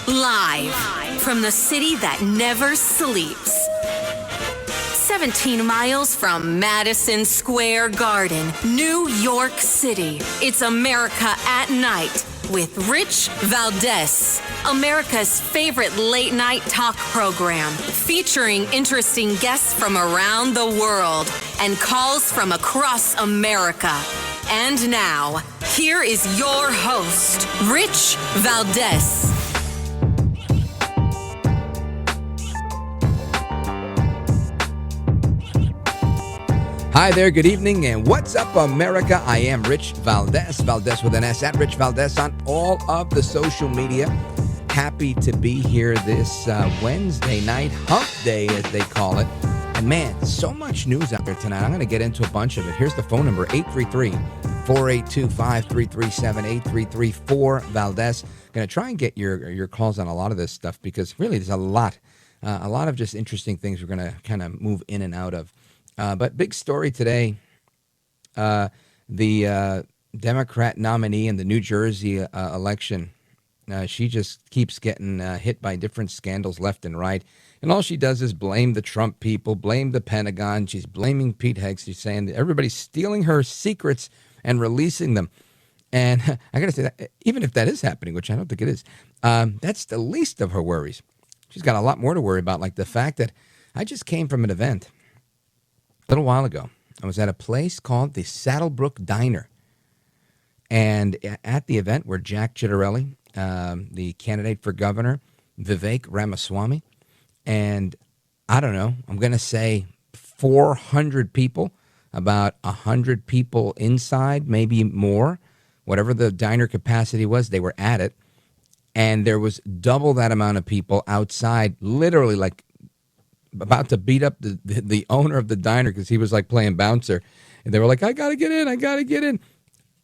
Live from the city that never sleeps. 17 miles from Madison Square Garden, New York City. It's America at Night with Rich Valdes, America's favorite late night talk program, featuring interesting guests from around the world and calls from across America. And now, here is your host, Rich Valdes. Hi there, good evening, and what's up, America? I am Rich Valdes, Valdes with an S, at Rich Valdes on all of the social media. Happy to be here this Wednesday night, hump day as they call it. And man, so much news out there tonight. I'm going to get into a bunch of it. Here's the phone number, 833-482-5337, 833-4-VALDES. Going to try and get your calls on a lot of this stuff because really there's a lot of just interesting things we're going to kind of move in and out of. But big story today, the Democrat nominee in the New Jersey election, she just keeps getting hit by different scandals left and right. And all she does is blame the Trump people, blame the Pentagon. She's blaming Pete Hegs. She's saying that everybody's stealing her secrets and releasing them. And I got to say, that, even if that is happening, which I don't think it is, that's the least of her worries. She's got a lot more to worry about, like the fact that I just came from an event a little while ago. I was at a place called the Saddlebrook Diner. And at the event were Jack Ciattarelli, the candidate for governor, Vivek Ramaswamy, and I don't know, I'm going to say 400 people, about 100 people inside, maybe more. Whatever the diner capacity was, they were at it. And there was double that amount of people outside, literally like about to beat up the owner of the diner because he was like playing bouncer. And they were like, I got to get in.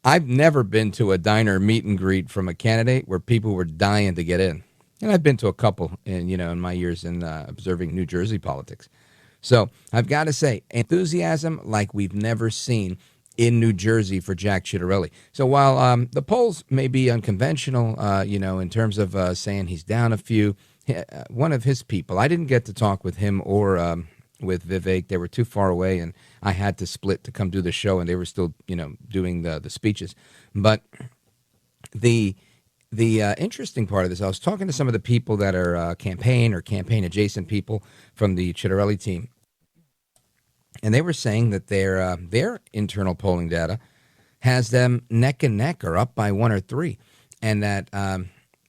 I've never been to a diner meet and greet from a candidate where people were dying to get in. And I've been to a couple in my years in observing New Jersey politics. So I've got to say, enthusiasm like we've never seen in New Jersey for Jack Ciattarelli. So while the polls may be unconventional, in terms of saying he's down a few, one of his people, I didn't get to talk with him or with Vivek. They were too far away, and I had to split to come do the show, and they were still, doing the speeches. But the interesting part of this, I was talking to some of the people that are campaign adjacent people from the Ciattarelli team, and they were saying that their internal polling data has them neck and neck or up by 1 or 3, and that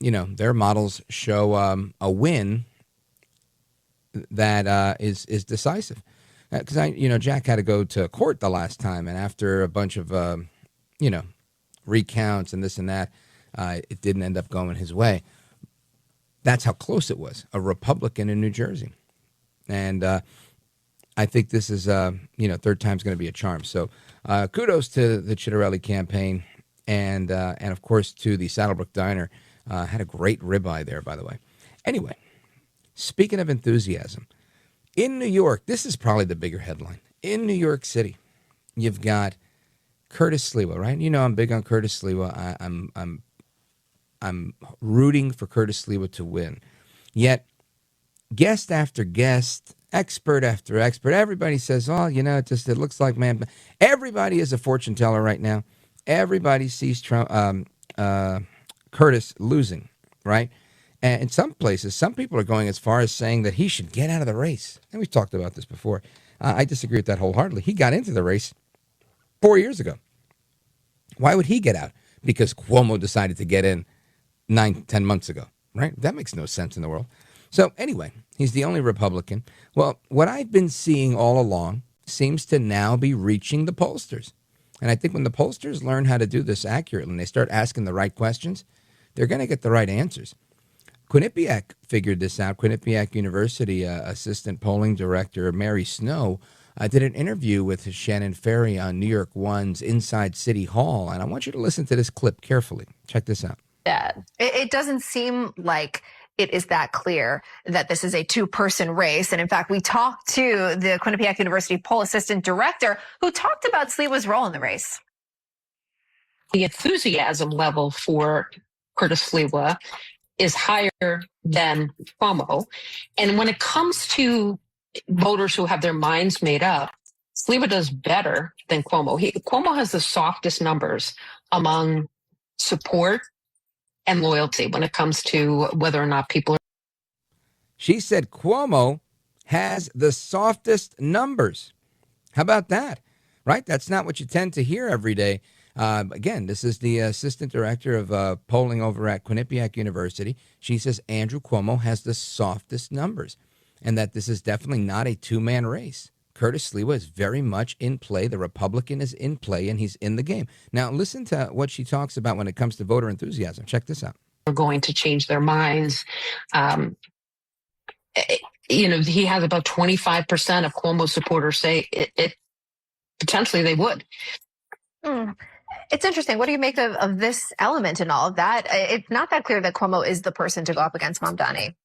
their models show a win that is decisive. Because Jack had to go to court the last time, and after a bunch of recounts and this and that, it didn't end up going his way. That's how close it was. A Republican in New Jersey, and I think this is third time's going to be a charm. So kudos to the Ciattarelli campaign, and of course to the Saddlebrook Diner. Had a great ribeye there, by the way. Anyway, speaking of enthusiasm, in New York, this is probably the bigger headline. In New York City, you've got Curtis Sliwa, right? I'm big on Curtis Sliwa. I'm rooting for Curtis Sliwa to win. Yet, guest after guest, expert after expert, everybody says, it looks like, man, everybody is a fortune teller right now. Everybody sees Trump, Curtis losing, right? And in some places, some people are going as far as saying that he should get out of the race. And we've talked about this before. I disagree with that wholeheartedly. He got into the race 4 years ago. Why would he get out? Because Cuomo decided to get in 9-10 months ago, right? That makes no sense in the world. So anyway, he's the only Republican. Well, what I've been seeing all along seems to now be reaching the pollsters. And I think when the pollsters learn how to do this accurately and they start asking the right questions, they're going to get the right answers. Quinnipiac figured this out. Quinnipiac University assistant polling director Mary Snow did an interview with Shannon Ferry on New York One's Inside City Hall. And I want you to listen to this clip carefully. Check this out. It doesn't seem like it is that clear that this is a two-person race. And in fact, we talked to the Quinnipiac University poll assistant director who talked about Sliwa's role in the race. The enthusiasm level for Curtis Sliwa is higher than Cuomo. And when it comes to voters who have their minds made up, Sliwa does better than Cuomo. Cuomo has the softest numbers among support and loyalty when it comes to whether or not people are. She said Cuomo has the softest numbers. How about that? Right? That's not what you tend to hear every day. Again, this is the assistant director of polling over at Quinnipiac University. She says Andrew Cuomo has the softest numbers and that this is definitely not a two-man race. Curtis Sliwa is very much in play. The Republican is in play, and he's in the game. Now, listen to what she talks about when it comes to voter enthusiasm. Check this out. Are going to change their minds. He has about 25% of Cuomo supporters say it potentially they would. It's interesting. What do you make of this element and all of that? It's not that clear that Cuomo is the person to go up against Mamdani.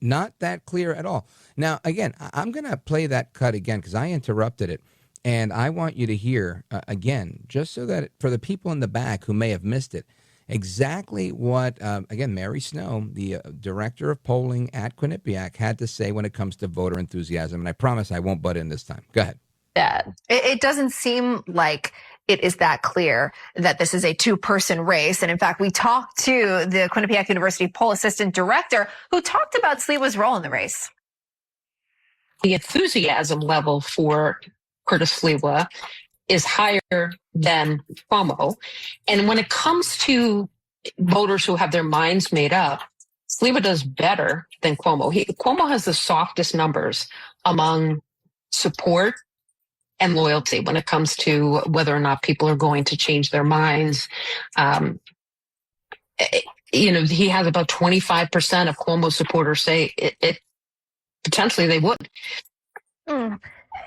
Not that clear at all. Now, again, I'm going to play that cut again because I interrupted it. And I want you to hear, again, just so that for the people in the back who may have missed it, exactly what, again, Mary Snow, the director of polling at Quinnipiac, had to say when it comes to voter enthusiasm. And I promise I won't butt in this time. Go ahead. It doesn't seem like it is that clear that this is a two-person race. And in fact, we talked to the Quinnipiac University poll assistant director who talked about Sliwa's role in the race. The enthusiasm level for Curtis Sliwa is higher than Cuomo. And when it comes to voters who have their minds made up, Sliwa does better than Cuomo. Cuomo has the softest numbers among support and loyalty when it comes to whether or not people are going to change their minds. He has about 25% of Cuomo supporters say it potentially they would.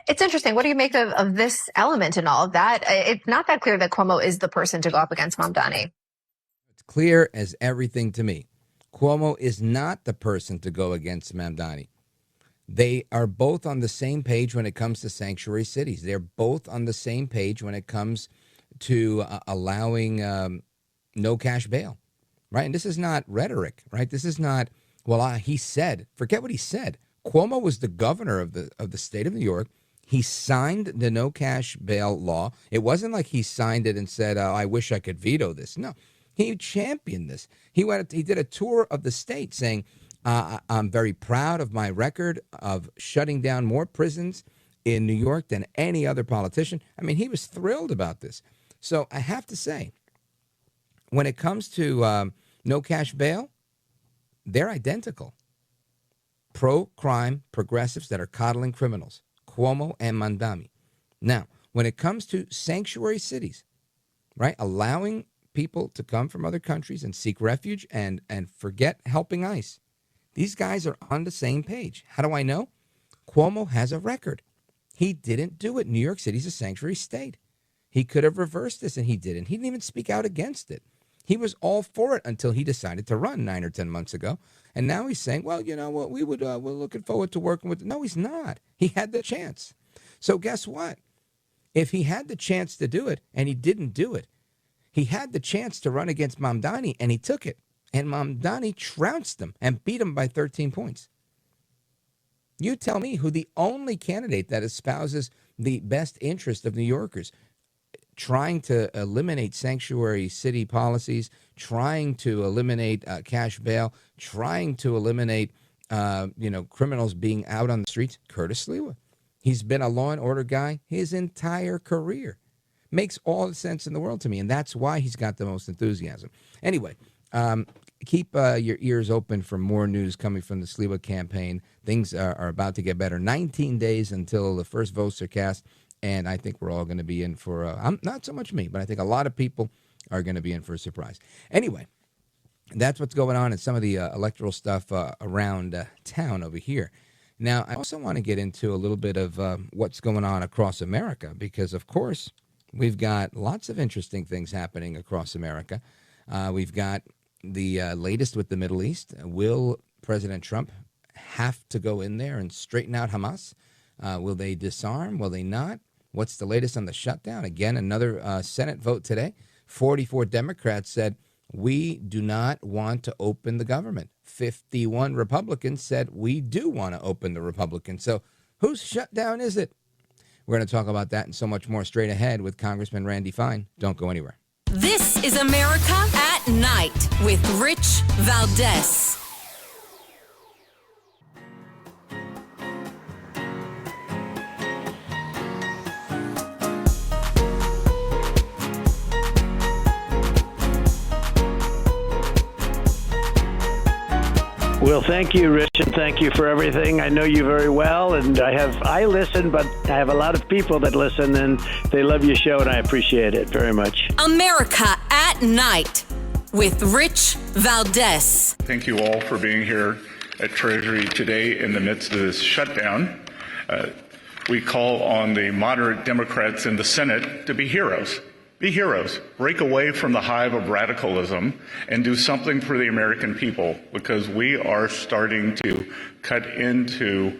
It's interesting. What do you make of this element and all of that? It's not that clear that Cuomo is the person to go up against Mamdani. It's clear as everything to me. Cuomo is not the person to go against Mamdani. They are both on the same page when it comes to sanctuary cities. They're both on the same page when it comes to allowing no cash bail, right? And this is not rhetoric, right? This is not, he said, forget what he said. Cuomo was the governor of the state of New York. He signed the no cash bail law. It wasn't like he signed it and said, I wish I could veto this. No, he championed this. He did a tour of the state saying, I'm very proud of my record of shutting down more prisons in New York than any other politician. I mean, he was thrilled about this. So I have to say, when it comes to no cash bail, they're identical. Pro-crime progressives that are coddling criminals, Cuomo and Mamdani. Now, when it comes to sanctuary cities, right, allowing people to come from other countries and seek refuge and forget helping ICE, these guys are on the same page. How do I know? Cuomo has a record. He didn't do it. New York City's a sanctuary state. He could have reversed this, and he didn't. He didn't even speak out against it. He was all for it until he decided to run 9 or 10 months ago. And now he's saying, well, you know what, we're looking forward to working with. No, he's not. He had the chance. So guess what? If he had the chance to do it and he didn't do it, he had the chance to run against Mamdani and he took it. And Mamdani trounced him and beat him by 13 points. You tell me who the only candidate that espouses the best interest of New Yorkers, trying to eliminate sanctuary city policies, trying to eliminate cash bail, trying to eliminate criminals being out on the streets. Curtis Sliwa. He's been a law and order guy his entire career. Makes all the sense in the world to me, and that's why he's got the most enthusiasm. Anyway, keep your ears open for more news coming from the Sliwa campaign. Things are about to get better. 19 days until the first votes are cast. And I think we're all going to be in for, not so much me, but I think a lot of people are going to be in for a surprise. Anyway, that's what's going on in some of the electoral stuff around town over here. Now, I also want to get into a little bit of what's going on across America, because, of course, we've got lots of interesting things happening across America. We've got the latest with the Middle East. Will President Trump have to go in there and straighten out Hamas? Will they disarm? Will they not? What's the latest on the shutdown? Again, another Senate vote today. 44 Democrats said We do not want to open the government. 51 Republicans said we do want to open the Republicans. So whose shutdown is it? We're going to talk about that and so much more straight ahead with Congressman Randy Fine. Don't go anywhere. This is America at Night with Rich Valdes. Well, thank you, Rich, and thank you for everything. I know you very well, and I listen, but I have a lot of people that listen, and they love your show, and I appreciate it very much. America at Night with Rich Valdes. Thank you all for being here at Treasury today in the midst of this shutdown. We call on the moderate Democrats in the Senate to be heroes. Be heroes. Break away from the hive of radicalism and do something for the American people, because we are starting to cut into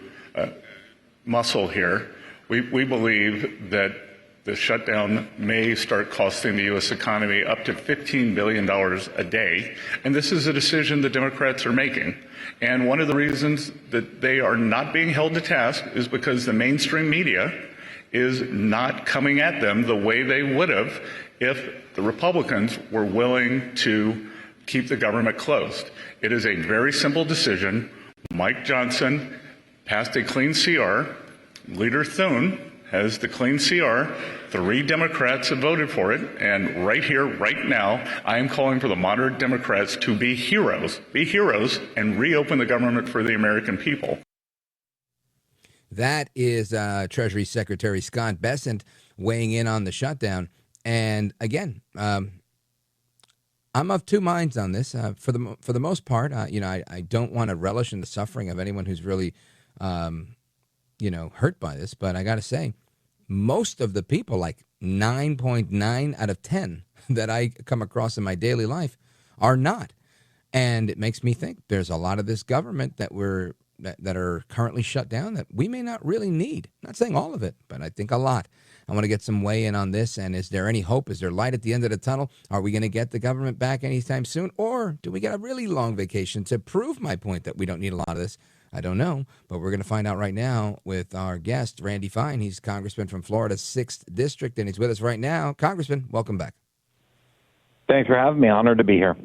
muscle here. We believe that the shutdown may start costing the U.S. economy up to $15 billion a day, and this is a decision the Democrats are making. And one of the reasons that they are not being held to task is because the mainstream media is not coming at them the way they would have if the Republicans were willing to keep the government closed. It is a very simple decision. Mike Johnson passed a clean CR. Leader Thune has the clean CR. 3 Democrats have voted for it. And right here, right now, I am calling for the moderate Democrats to be heroes, and reopen the government for the American people. That is Treasury Secretary Scott Bessent weighing in on the shutdown. And again, I'm of two minds on this. For the most part, I don't want to relish in the suffering of anyone who's really, hurt by this. But I got to say, most of the people, like 9.9 out of 10 that I come across in my daily life, are not. And it makes me think there's a lot of this government that are currently shut down that we may not really need. I'm not saying all of it, but I think a lot. I want to get some weigh in on this. And is there any hope? Is there light at the end of the tunnel? Are we going to get the government back anytime soon? Or do we get a really long vacation to prove my point that we don't need a lot of this? I don't know, but we're going to find out right now with our guest, Randy Fine. He's Congressman from Florida's 6th District, and he's with us right now. Congressman, welcome back. Thanks for having me. Honored to be here.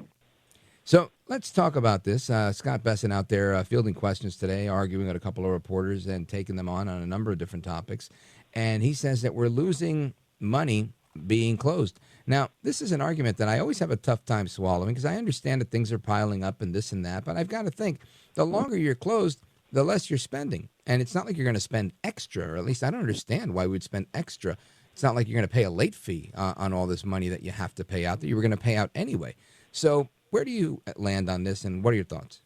So let's talk about this. Scott Bessent out there fielding questions today, arguing with a couple of reporters and taking them on a number of different topics. And he says that we're losing money being closed. Now, this is an argument that I always have a tough time swallowing, because I understand that things are piling up and this and that. But I've got to think the longer you're closed, the less you're spending. And it's not like you're going to spend extra, or at least I don't understand why we'd spend extra. It's not like you're going to pay a late fee on all this money that you have to pay out that you were going to pay out anyway. So where do you land on this, and what are your thoughts?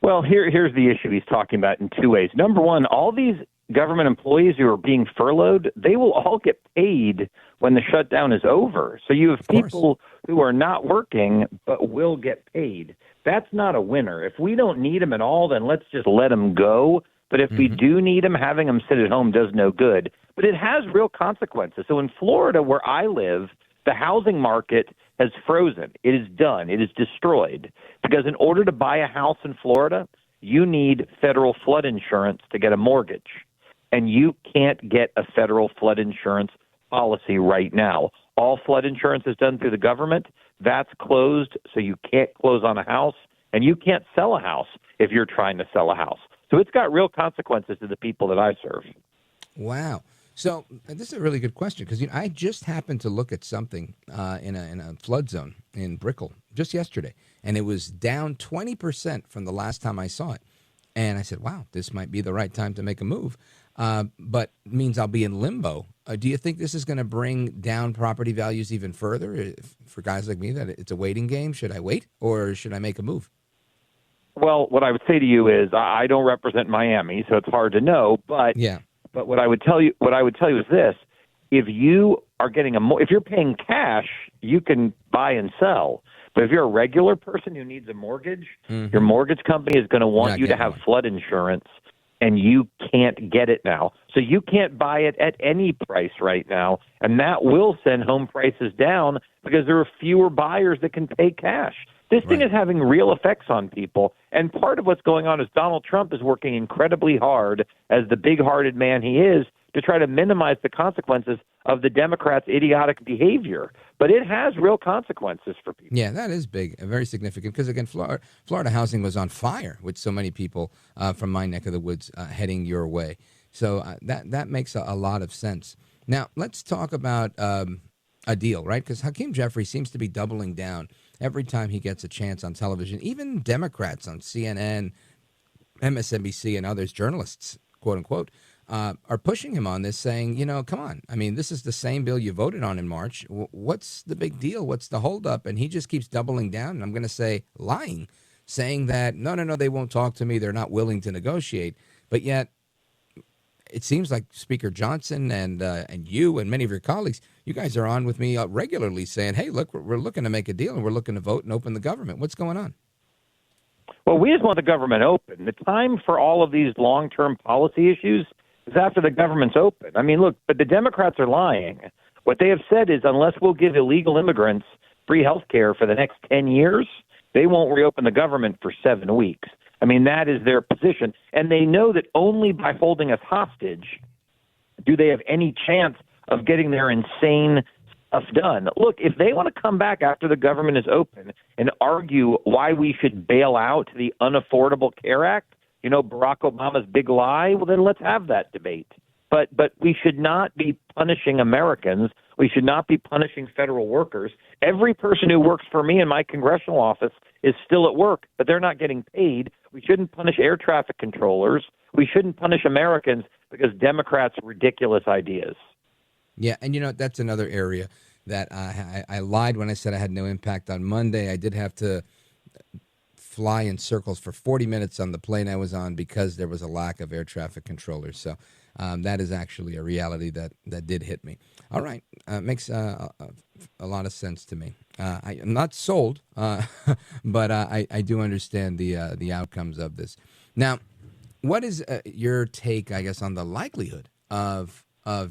Well, here's the issue he's talking about in two ways. Number one, all these government employees who are being furloughed, they will all get paid when the shutdown is over. So you have people who are not working but will get paid. That's not a winner. If we don't need them at all, then let's just let them go. But if we do need them, having them sit at home does no good. But it has real consequences. So in Florida, where I live, the housing market has frozen. It is done. It is destroyed. Because in order to buy a house in Florida, you need federal flood insurance to get a mortgage. And you can't get a federal flood insurance policy right now. All flood insurance is done through the government. That's closed, so you can't close on a house, and you can't sell a house if you're trying to sell a house. So it's got real consequences to the people that I serve. Wow. So this is a really good question, because I just happened to look at something in a flood zone in Brickell just yesterday, and it was down 20% from the last time I saw it. And I said, wow, this might be the right time to make a move, but it means I'll be in limbo. Do you think this is going to bring down property values even further for guys like me, that it's a waiting game? Should I wait, or should I make a move? Well, what I would say to you is I don't represent Miami, so it's hard to know. But yeah. But what I would tell you is this: if you are getting if you're paying cash, you can buy and sell. But if you're a regular person who needs a mortgage, your mortgage company is going to want you to have flood insurance. and you can't get it now. So you can't buy it at any price right now, and that will send home prices down because there are fewer buyers that can pay cash. This thing is having real effects on people, and part of what's going on is Donald Trump is working incredibly hard, as the big-hearted man he is, to try to minimize the consequences of the Democrats' idiotic behavior. But it has real consequences for people. Yeah, that is big, very significant, because, again, Florida housing was on fire with so many people from my neck of the woods heading your way. So that makes a lot of sense. Now, let's talk about a deal, right? Because Hakeem Jeffrey seems to be doubling down every time he gets a chance on television. Even Democrats on CNN, MSNBC, and others, journalists, quote unquote, are pushing him on this, saying, come on. I mean, this is the same bill you voted on in March. What's the big deal? What's the holdup? And he just keeps doubling down, and I'm going to say lying, saying that, no, they won't talk to me. They're not willing to negotiate. But yet, it seems like Speaker Johnson and you and many of your colleagues, you guys are on with me regularly saying, hey, look, we're looking to make a deal and we're looking to vote and open the government. What's going on? Well, we just want the government open. The time for all of these long-term policy issues is after the government's open. I mean, look, but the Democrats are lying. What they have said is unless we'll give illegal immigrants free health care for the next 10 years, they won't reopen the government for 7 weeks. I mean, that is their position. And they know that only by holding us hostage do they have any chance of getting their insane stuff done. Look, if they want to come back after the government is open and argue why we should bail out the Unaffordable Care Act, Barack Obama's big lie, well, then let's have that debate. But we should not be punishing Americans. We should not be punishing federal workers. Every person who works for me in my congressional office is still at work, but they're not getting paid. We shouldn't punish air traffic controllers. We shouldn't punish Americans because Democrats' ridiculous ideas. Yeah, and that's another area that I lied when I said I had no impact on Monday. I did have to fly in circles for 40 minutes on the plane I was on because there was a lack of air traffic controllers. So that is actually a reality that did hit me. All right, makes a lot of sense to me. I'm not sold, but I do understand the outcomes of this. Now, what is your take, I guess, on the likelihood of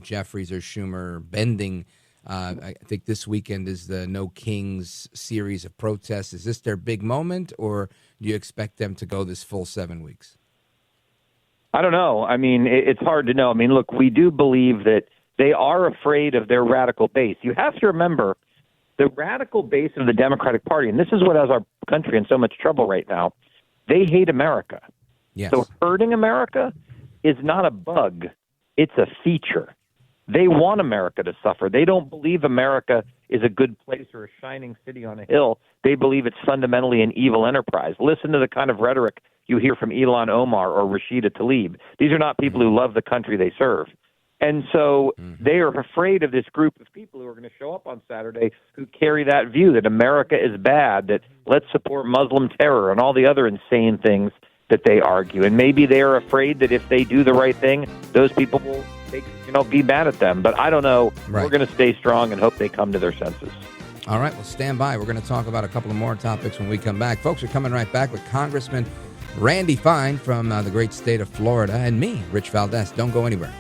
Jeffries or Schumer bending? I think this weekend is the No Kings series of protests. Is this their big moment, or do you expect them to go this full 7 weeks? I don't know. I mean, it's hard to know. I mean, look, we do believe that they are afraid of their radical base. You have to remember the radical base of the Democratic Party, and this is what has our country in so much trouble right now. They hate America. Yes. So hurting America is not a bug. It's a feature. They want America to suffer. They don't believe America is a good place or a shining city on a hill. They believe it's fundamentally an evil enterprise. Listen to the kind of rhetoric you hear from Ilhan Omar or Rashida Tlaib. These are not people who love the country they serve. And so they are afraid of this group of people who are going to show up on Saturday who carry that view that America is bad, that let's support Muslim terror and all the other insane things that they argue. And maybe they are afraid that if they do the right thing, those people will be mad at them. But I don't know. Right. We're going to stay strong and hope they come to their senses. All right. Well, stand by. We're going to talk about a couple of more topics when we come back. Folks, we're coming right back with Congressman Randy Fine from the great state of Florida and me, Rich Valdes. Don't go anywhere.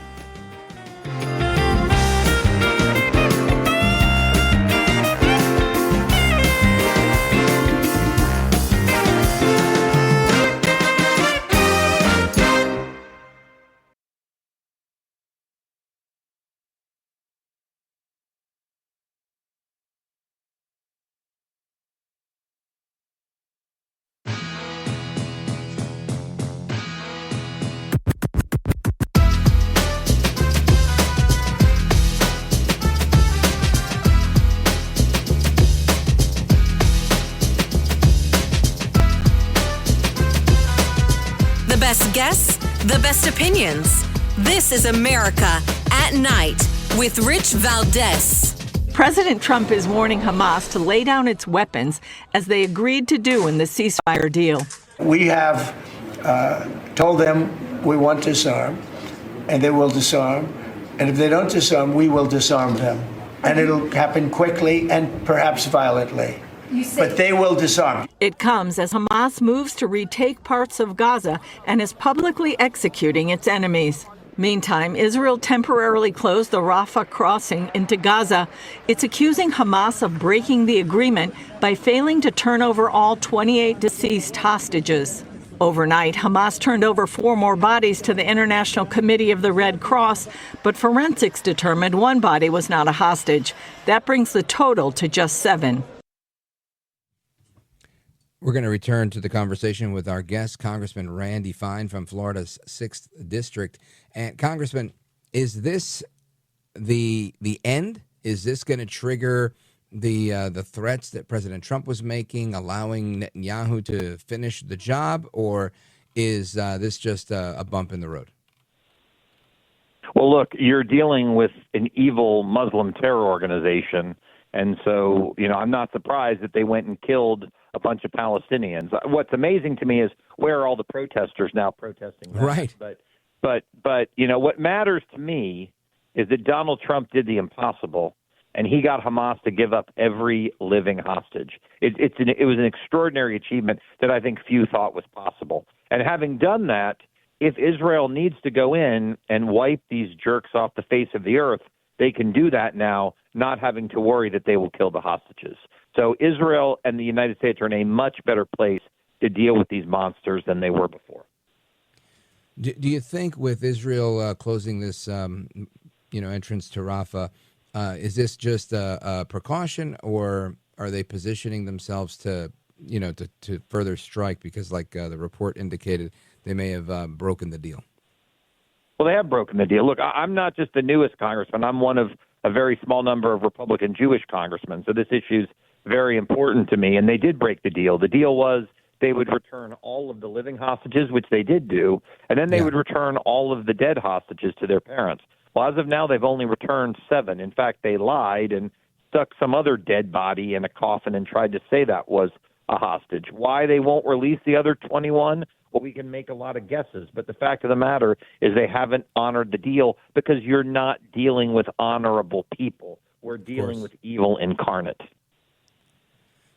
Best guests, the best opinions. This is America at Night with Rich Valdes. President Trump is warning Hamas to lay down its weapons as they agreed to do in the ceasefire deal. We have told them we want to disarm, and they will disarm. And if they don't disarm, we will disarm them. And it'll happen quickly and perhaps violently. but they will disarm. It comes as Hamas moves to retake parts of Gaza and is publicly executing its enemies. Meantime, Israel temporarily closed the Rafah crossing into Gaza. It's accusing Hamas of breaking the agreement by failing to turn over all 28 deceased hostages. Overnight, Hamas turned over 4 more bodies to the International Committee of the Red Cross, but forensics determined one body was not a hostage. That brings the total to just 7. We're going to return to the conversation with our guest, Congressman Randy Fine from Florida's 6th District. And Congressman, is this the end? Is this going to trigger the threats that President Trump was making, allowing Netanyahu to finish the job, or is this just a bump in the road? Well, look, you're dealing with an evil Muslim terror organization, and so, I'm not surprised that they went and killed a bunch of Palestinians. What's amazing to me is where are all the protesters now protesting that? Right. But what matters to me is that Donald Trump did the impossible, and he got Hamas to give up every living hostage. It was an extraordinary achievement that I think few thought was possible. And having done that, if Israel needs to go in and wipe these jerks off the face of the earth, they can do that now, not having to worry that they will kill the hostages. So Israel and the United States are in a much better place to deal with these monsters than they were before. Do you think with Israel closing this, entrance to Rafah, is this just a precaution, or are they positioning themselves to further strike? Because like the report indicated, they may have broken the deal. Well, they have broken the deal. Look, I'm not just the newest congressman. I'm one of a very small number of Republican Jewish congressmen. So this issue's very important to me. And they did break the deal. The deal was they would return all of the living hostages, which they did do, and then they would return all of the dead hostages to their parents. Well, as of now, they've only returned 7. In fact, they lied and stuck some other dead body in a coffin and tried to say that was a hostage. Why they won't release the other 21? Well, we can make a lot of guesses, but the fact of the matter is they haven't honored the deal because you're not dealing with honorable people. We're dealing with evil incarnate.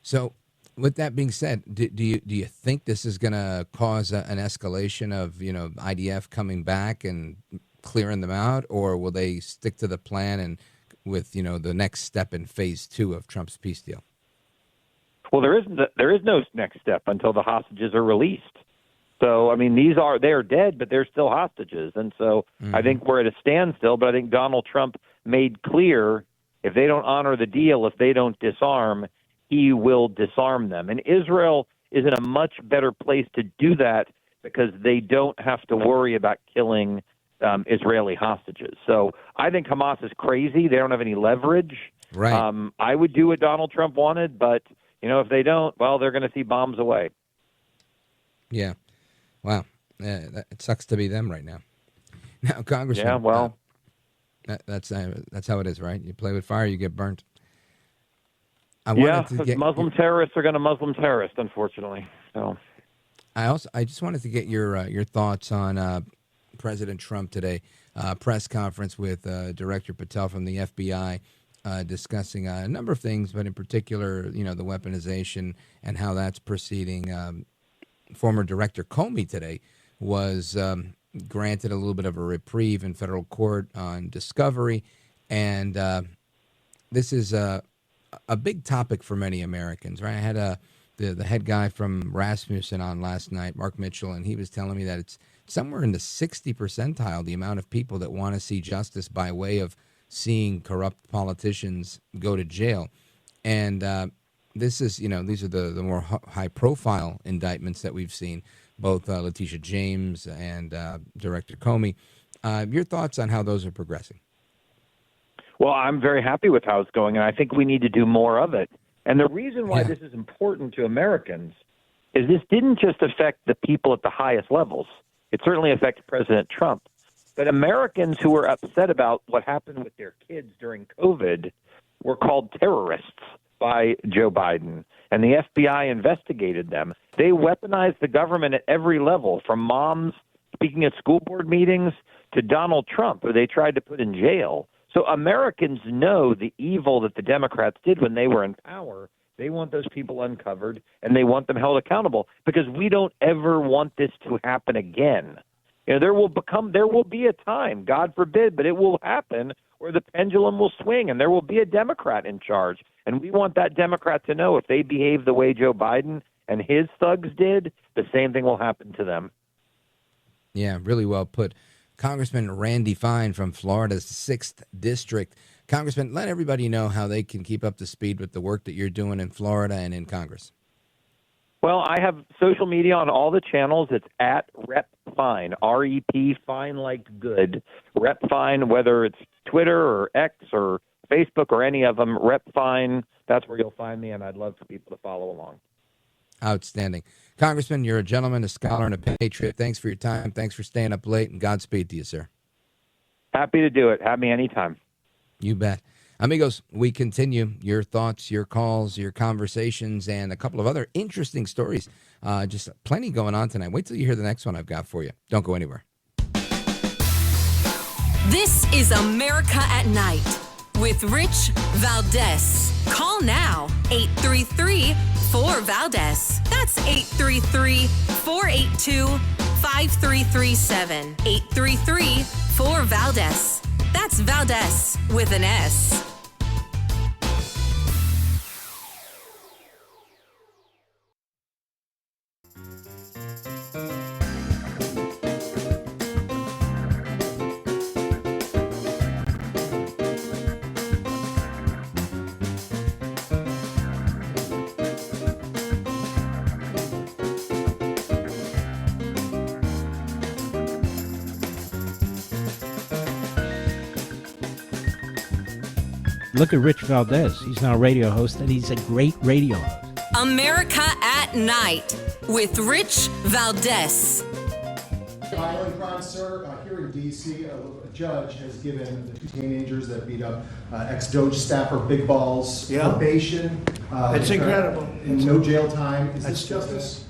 So, with that being said, do you think this is going to cause an escalation of IDF coming back and clearing them out, or will they stick to the plan and with the next step in phase 2 of Trump's peace deal? Well, there is no next step until the hostages are released. So, I mean, they are dead, but they're still hostages. And so I think we're at a standstill, but I think Donald Trump made clear if they don't honor the deal, if they don't disarm, he will disarm them. And Israel is in a much better place to do that because they don't have to worry about killing Israeli hostages. So I think Hamas is crazy. They don't have any leverage. Right. I would do what Donald Trump wanted, but, if they don't, well, they're going to see bombs away. Yeah. Wow. It sucks to be them right now. Now, Congressman. Yeah, well. That's how it is, right? You play with fire, you get burnt. Muslim terrorists are going to Muslim terrorists, unfortunately. So, I just wanted to get your thoughts on President Trump today. Press conference with Director Patel from the FBI discussing a number of things, but in particular, the weaponization and how that's proceeding. Former Director Comey today was granted a little bit of a reprieve in federal court on discovery, and this is a big topic for many Americans, right? I had the head guy from Rasmussen on last night, Mark Mitchell, and he was telling me that it's somewhere in the 60 percentile, the amount of people that want to see justice by way of seeing corrupt politicians go to jail. And this is, these are the more high-profile indictments that we've seen, both Leticia James and Director Comey. Your thoughts on how those are progressing? Well, I'm very happy with how it's going, and I think we need to do more of it. And the reason why this is important to Americans is this didn't just affect the people at the highest levels. It certainly affects President Trump. But Americans who were upset about what happened with their kids during COVID were called terrorists by Joe Biden, and the FBI investigated them. They weaponized the government at every level, from moms speaking at school board meetings to Donald Trump, who they tried to put in jail. So Americans know the evil that the Democrats did when they were in power. They want those people uncovered, and they want them held accountable because we don't ever want this to happen again. There will be a time, God forbid, but it will happen where the pendulum will swing and there will be a Democrat in charge. And we want that Democrat to know if they behave the way Joe Biden and his thugs did, the same thing will happen to them. Yeah, really well put. Congressman Randy Fine from Florida's 6th District. Congressman, let everybody know how they can keep up to speed with the work that you're doing in Florida and in Congress. Well, I have social media on all the channels. It's at Rep Fine, R-E-P, Fine like good. Rep Fine, whether it's Twitter or X or Facebook or any of them, Rep Fine, that's where you'll find me, and I'd love for people to follow along. Outstanding. Congressman, you're a gentleman, a scholar, and a patriot. Thanks for your time. Thanks for staying up late, and Godspeed to you, sir. Happy to do it. Have me anytime. You bet. Amigos, we continue your thoughts, your calls, your conversations, and a couple of other interesting stories. Just plenty going on tonight. Wait till you hear the next one I've got for you. Don't go anywhere. This is America at Night with Rich Valdes. Call now, 833-4-VALDES. That's 833-482-5337. 833-4-VALDES. That's Valdes with an S. Look at Rich Valdes. He's now a radio host, and he's a great radio host. America at Night with Rich Valdes. Violent crime, sir. Here in D.C., a judge has given the two teenagers that beat up ex-Doge staffer Big Balls probation. It's incredible. And no jail time. Is this justice?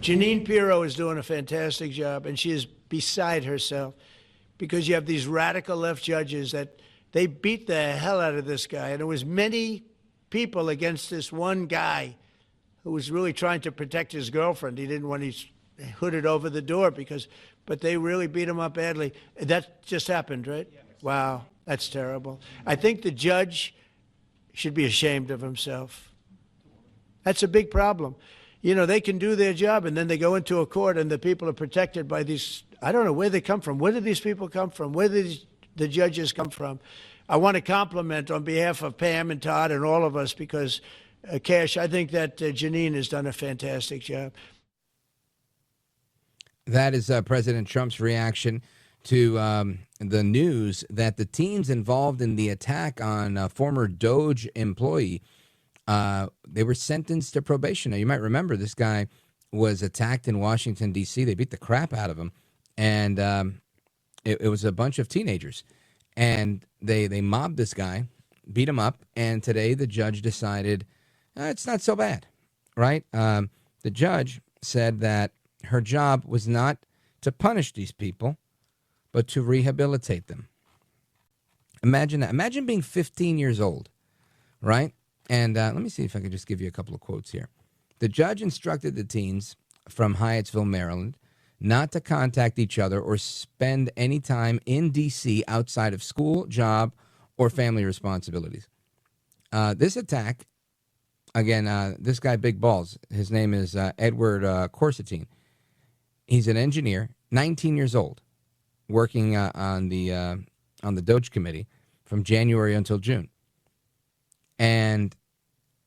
Jeanine Pirro is doing a fantastic job, and she is beside herself because you have these radical left judges that they beat the hell out of this guy. And there was many people against this one guy who was really trying to protect his girlfriend. He didn't want to hood it over the door but they really beat him up badly. That just happened, right? Yes. Wow, that's terrible. I think the judge should be ashamed of himself. That's a big problem. They can do their job, and then they go into a court, and the people are protected by these, I don't know where they come from. Where do these people come from? Where do the judges come from? I want to compliment on behalf of Pam and Todd and all of us because, Cash, I think that Jeanine has done a fantastic job. That is President Trump's reaction to the news that the teens involved in the attack on a former Doge employee, they were sentenced to probation. Now, you might remember this guy was attacked in Washington, D.C. They beat the crap out of him, and it was a bunch of teenagers. And they mobbed this guy, beat him up, and today the judge decided it's not so bad, right? The judge said that her job was not to punish these people, but to rehabilitate them. Imagine that. Imagine being 15 years old, right? And let me see if I can just give you a couple of quotes here. The judge instructed the teens from Hyattsville, Maryland, not to contact each other or spend any time in D.C. outside of school, job, or family responsibilities. This attack, again, this guy, Big Balls, his name is Edward Corsetine. He's an engineer, 19 years old, working on the Doge committee from January until June. And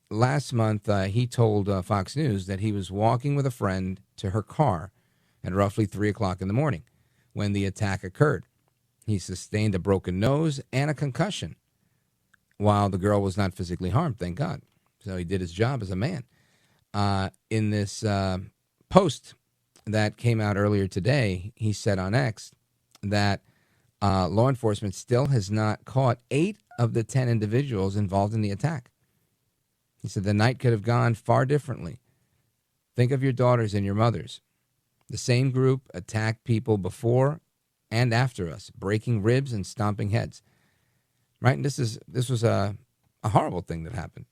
last month, he told Fox News that he was walking with a friend to her car at roughly 3 o'clock in the morning when the attack occurred. He sustained a broken nose and a concussion while the girl was not physically harmed, thank God. So he did his job as a man. In this post that came out earlier today, he said on X that law enforcement still has not caught 8 of the 10 individuals involved in the attack. He said the night could have gone far differently. Think of your daughters and your mothers. The same group attacked people before and after us, breaking ribs and stomping heads. Right? And this was a horrible thing that happened.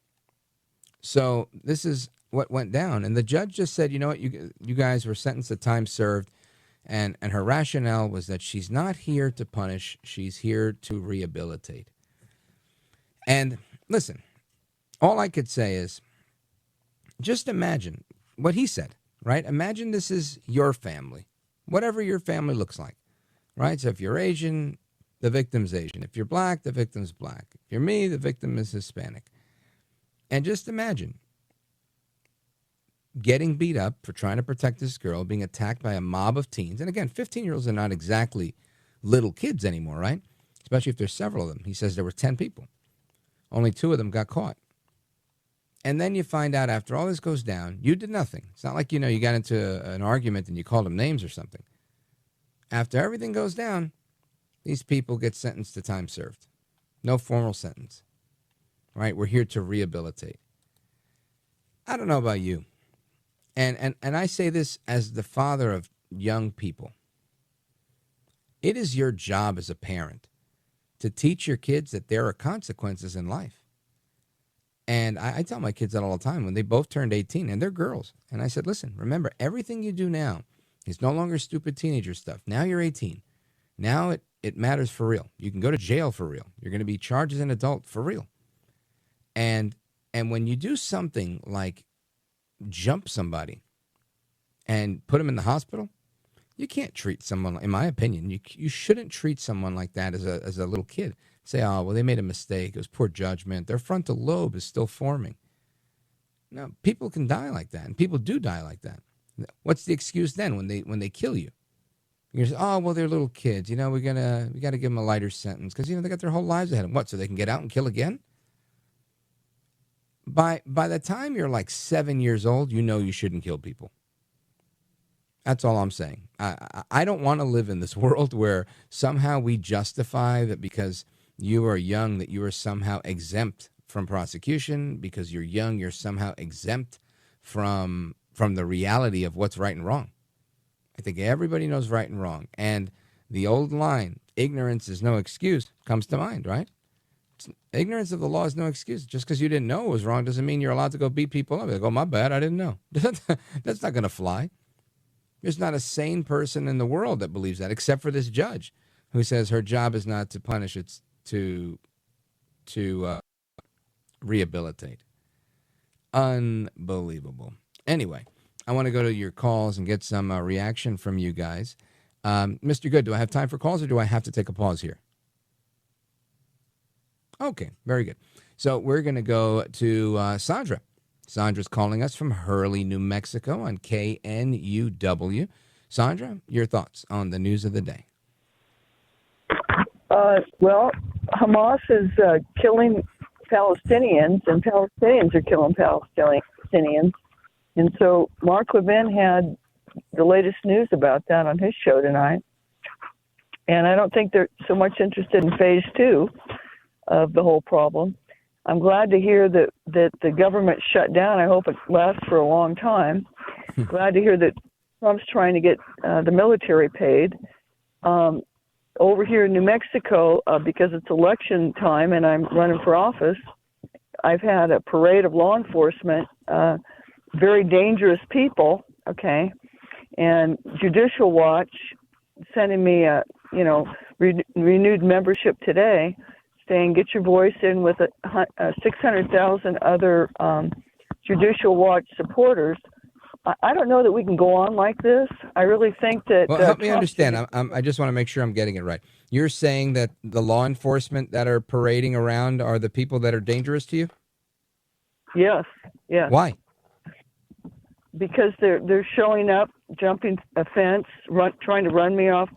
So this is what went down. And the judge just said, you know what, you guys were sentenced to time served. And her rationale was that she's not here to punish. She's here to rehabilitate. And listen, all I could say is just imagine what he said, right? Imagine this is your family, whatever your family looks like, right? So if you're Asian, the victim's Asian. If you're black, the victim's black. If you're me, the victim is Hispanic. And just imagine getting beat up for trying to protect this girl, being attacked by a mob of teens. And again, 15-year-olds are not exactly little kids anymore, right? Especially if there's several of them. He says there were 10 people. Only 2 of them got caught. And then you find out after all this goes down, you did nothing. It's not like, you got into an argument and you called them names or something. After everything goes down, these people get sentenced to time served. No formal sentence, right? We're here to rehabilitate. I don't know about you. And I say this as the father of young people. It is your job as a parent to teach your kids that there are consequences in life. And I tell my kids that all the time when they both turned 18, and they're girls. And I said, listen, remember, everything you do now is no longer stupid teenager stuff. Now you're 18. Now it matters for real. You can go to jail for real. You're going to be charged as an adult for real. And when you do something like jump somebody and put them in the hospital, you can't treat someone, in my opinion, you shouldn't treat someone like that as a little kid. Say, oh, well, they made a mistake. It was poor judgment. Their frontal lobe is still forming. No, people can die like that, and people do die like that. What's the excuse then when they kill you? You say, oh, well, they're little kids. We got to give them a lighter sentence because they got their whole lives ahead of them. What? So they can get out and kill again? By the time you're like 7 years old, you shouldn't kill people. That's all I'm saying. I don't want to live in this world where somehow we justify that because you are young, that you are somehow exempt from prosecution. Because you're young, you're somehow exempt from the reality of what's right and wrong. I think everybody knows right and wrong. And the old line, ignorance is no excuse, comes to mind, right? Ignorance of the law is no excuse. Just because you didn't know it was wrong doesn't mean you're allowed to go beat people up. Like, oh, my bad, I didn't know. That's not going to fly. There's not a sane person in the world that believes that, except for this judge who says her job is not to punish, it's to rehabilitate. Unbelievable. Anyway, I want to go to your calls and get some reaction from you guys. Mr. Good, do I have time for calls or do I have to take a pause here? Okay, very good. So we're going to go to Sandra. Sandra's calling us from Hurley, New Mexico on KNUW. Sandra, your thoughts on the news of the day? Well, Hamas is killing Palestinians, and Palestinians are killing Palestinians. And so Mark Levin had the latest news about that on his show tonight. And I don't think they're so much interested in phase 2 of the whole problem. I'm glad to hear that the government shut down. I hope it lasts for a long time. Glad to hear that Trump's trying to get the military paid. Over here in New Mexico, because it's election time and I'm running for office, I've had a parade of law enforcement, very dangerous people, okay, and Judicial Watch sending me a, renewed membership today, saying get your voice in with 600,000 other Judicial Watch supporters. I don't know that we can go on like this. I really think that... Well, help me understand. I just want to make sure I'm getting it right. You're saying that the law enforcement that are parading around are the people that are dangerous to you? Yes. Why? Because they're showing up, jumping a fence, trying to run me off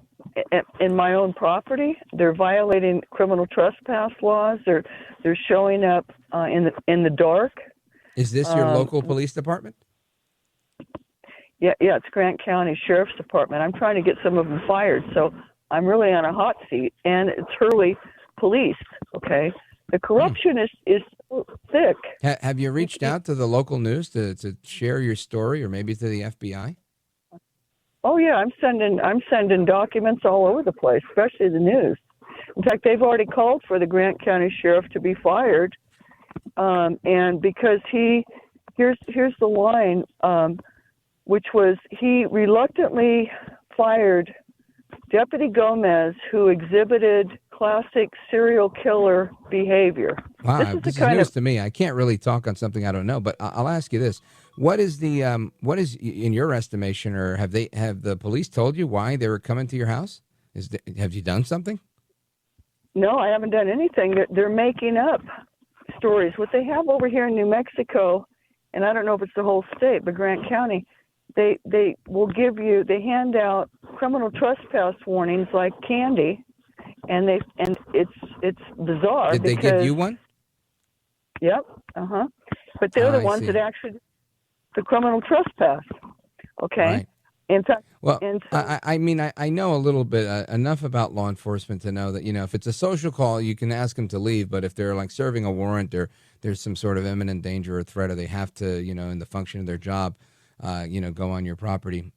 in my own property. They're violating criminal trespass laws. They're showing up in the dark. Is this your local police department? Yeah, it's Grant County Sheriff's Department. I'm trying to get some of them fired, so I'm really on a hot seat. And it's Hurley Police, okay? The corruption is thick. Have you reached out to the local news to share your story, or maybe to the FBI? Oh yeah, I'm sending documents all over the place, especially the news. In fact, they've already called for the Grant County Sheriff to be fired, And because here's the line, which was he reluctantly fired Deputy Gomez, who exhibited classic serial killer behavior. Wow, this is news to me. I can't really talk on something I don't know, but I'll ask you this: what is in your estimation, or have the police told you why they were coming to your house? Have you done something? No, I haven't done anything. They're making up stories. What they have over here in New Mexico, and I don't know if it's the whole state, but Grant County, they they hand out criminal trespass warnings like candy, and it's bizarre. Did they give you one? Yep. But they're the ones that actually the criminal trespass. Okay. Right. In fact, well, I mean, I know a little bit enough about law enforcement to know that, if it's a social call, you can ask them to leave. But if they're like serving a warrant or there's some sort of imminent danger or threat, or they have to, in the function of their job, go on your property,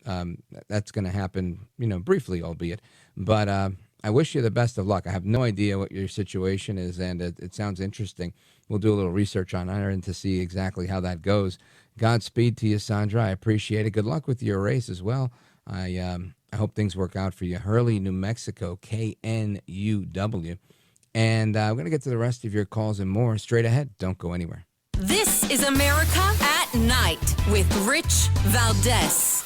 that's going to happen, briefly, albeit. But I wish you the best of luck. I have no idea what your situation is, and it sounds interesting. We'll do a little research on it and to see exactly how that goes. Godspeed to you, Sandra. I appreciate it. Good luck with your race as well. I hope things work out for you. Hurley, New Mexico, KNUW. And we're going to get to the rest of your calls and more straight ahead. Don't go anywhere. This is America at Night with Rich Valdes.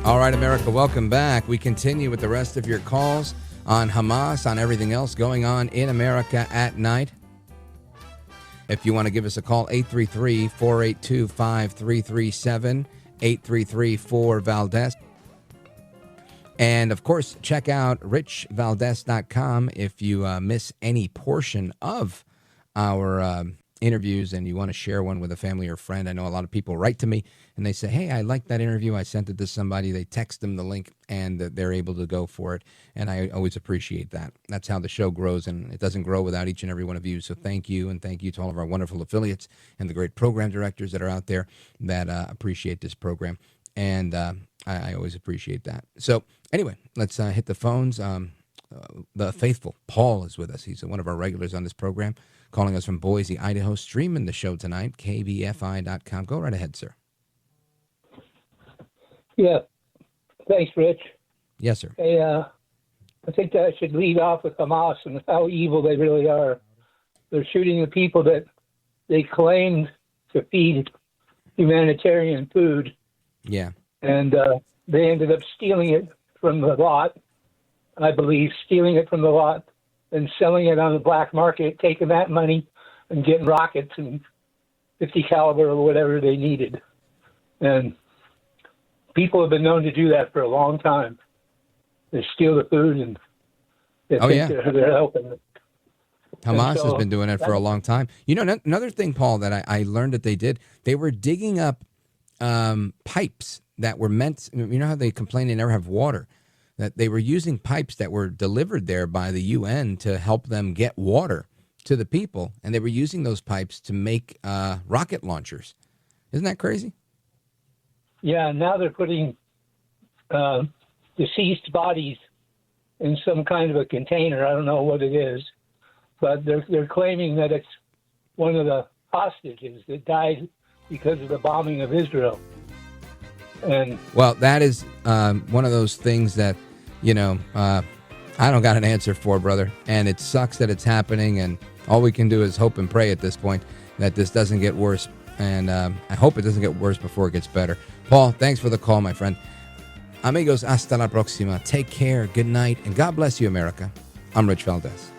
All right, America, welcome back. We continue with the rest of your calls on Hamas, on everything else going on in America at night. If you want to give us a call, 833-482-5337, 833-4-VALDES. And, of course, check out richvaldes.com if you miss any portion of our interviews and you want to share one with a family or friend. I know a lot of people write to me and they say, hey, I liked that interview. I sent it to somebody. They text them the link and they're able to go for it. And I always appreciate that. That's how the show grows, and it doesn't grow without each and every one of you. So thank you, and thank you to all of our wonderful affiliates and the great program directors that are out there that appreciate this program. And I always appreciate that. So anyway, let's hit the phones. The faithful Paul is with us. He's one of our regulars on this program, calling us from Boise, Idaho, streaming the show tonight, kbfi.com. Go right ahead, sir. Yeah. Thanks, Rich. Yes, sir. Hey, I think that I should lead off with Hamas and how evil they really are. They're shooting the people that they claimed to feed humanitarian food. Yeah. And they ended up stealing it from the lot, I believe, stealing it from the lot and selling it on the black market, taking that money and getting rockets and 50 caliber or whatever they needed. And people have been known to do that for a long time. They steal the food and they think they're helping it. Hamas has been doing it for a long time. Another thing, Paul, that I learned that they did, they were digging up pipes that were meant, how they complain they never have water, that they were using pipes that were delivered there by the UN to help them get water to the people, and they were using those pipes to make rocket launchers. Isn't that crazy? Yeah, now they're putting deceased bodies in some kind of a container. I don't know what it is, but they're claiming that it's one of the hostages that died because of the bombing of Israel. And well, that is one of those things that, I don't got an answer for, brother. And it sucks that it's happening. And all we can do is hope and pray at this point that this doesn't get worse. And I hope it doesn't get worse before it gets better. Paul, thanks for the call, my friend. Amigos, hasta la próxima. Take care, good night, and God bless you, America. I'm Rich Valdes.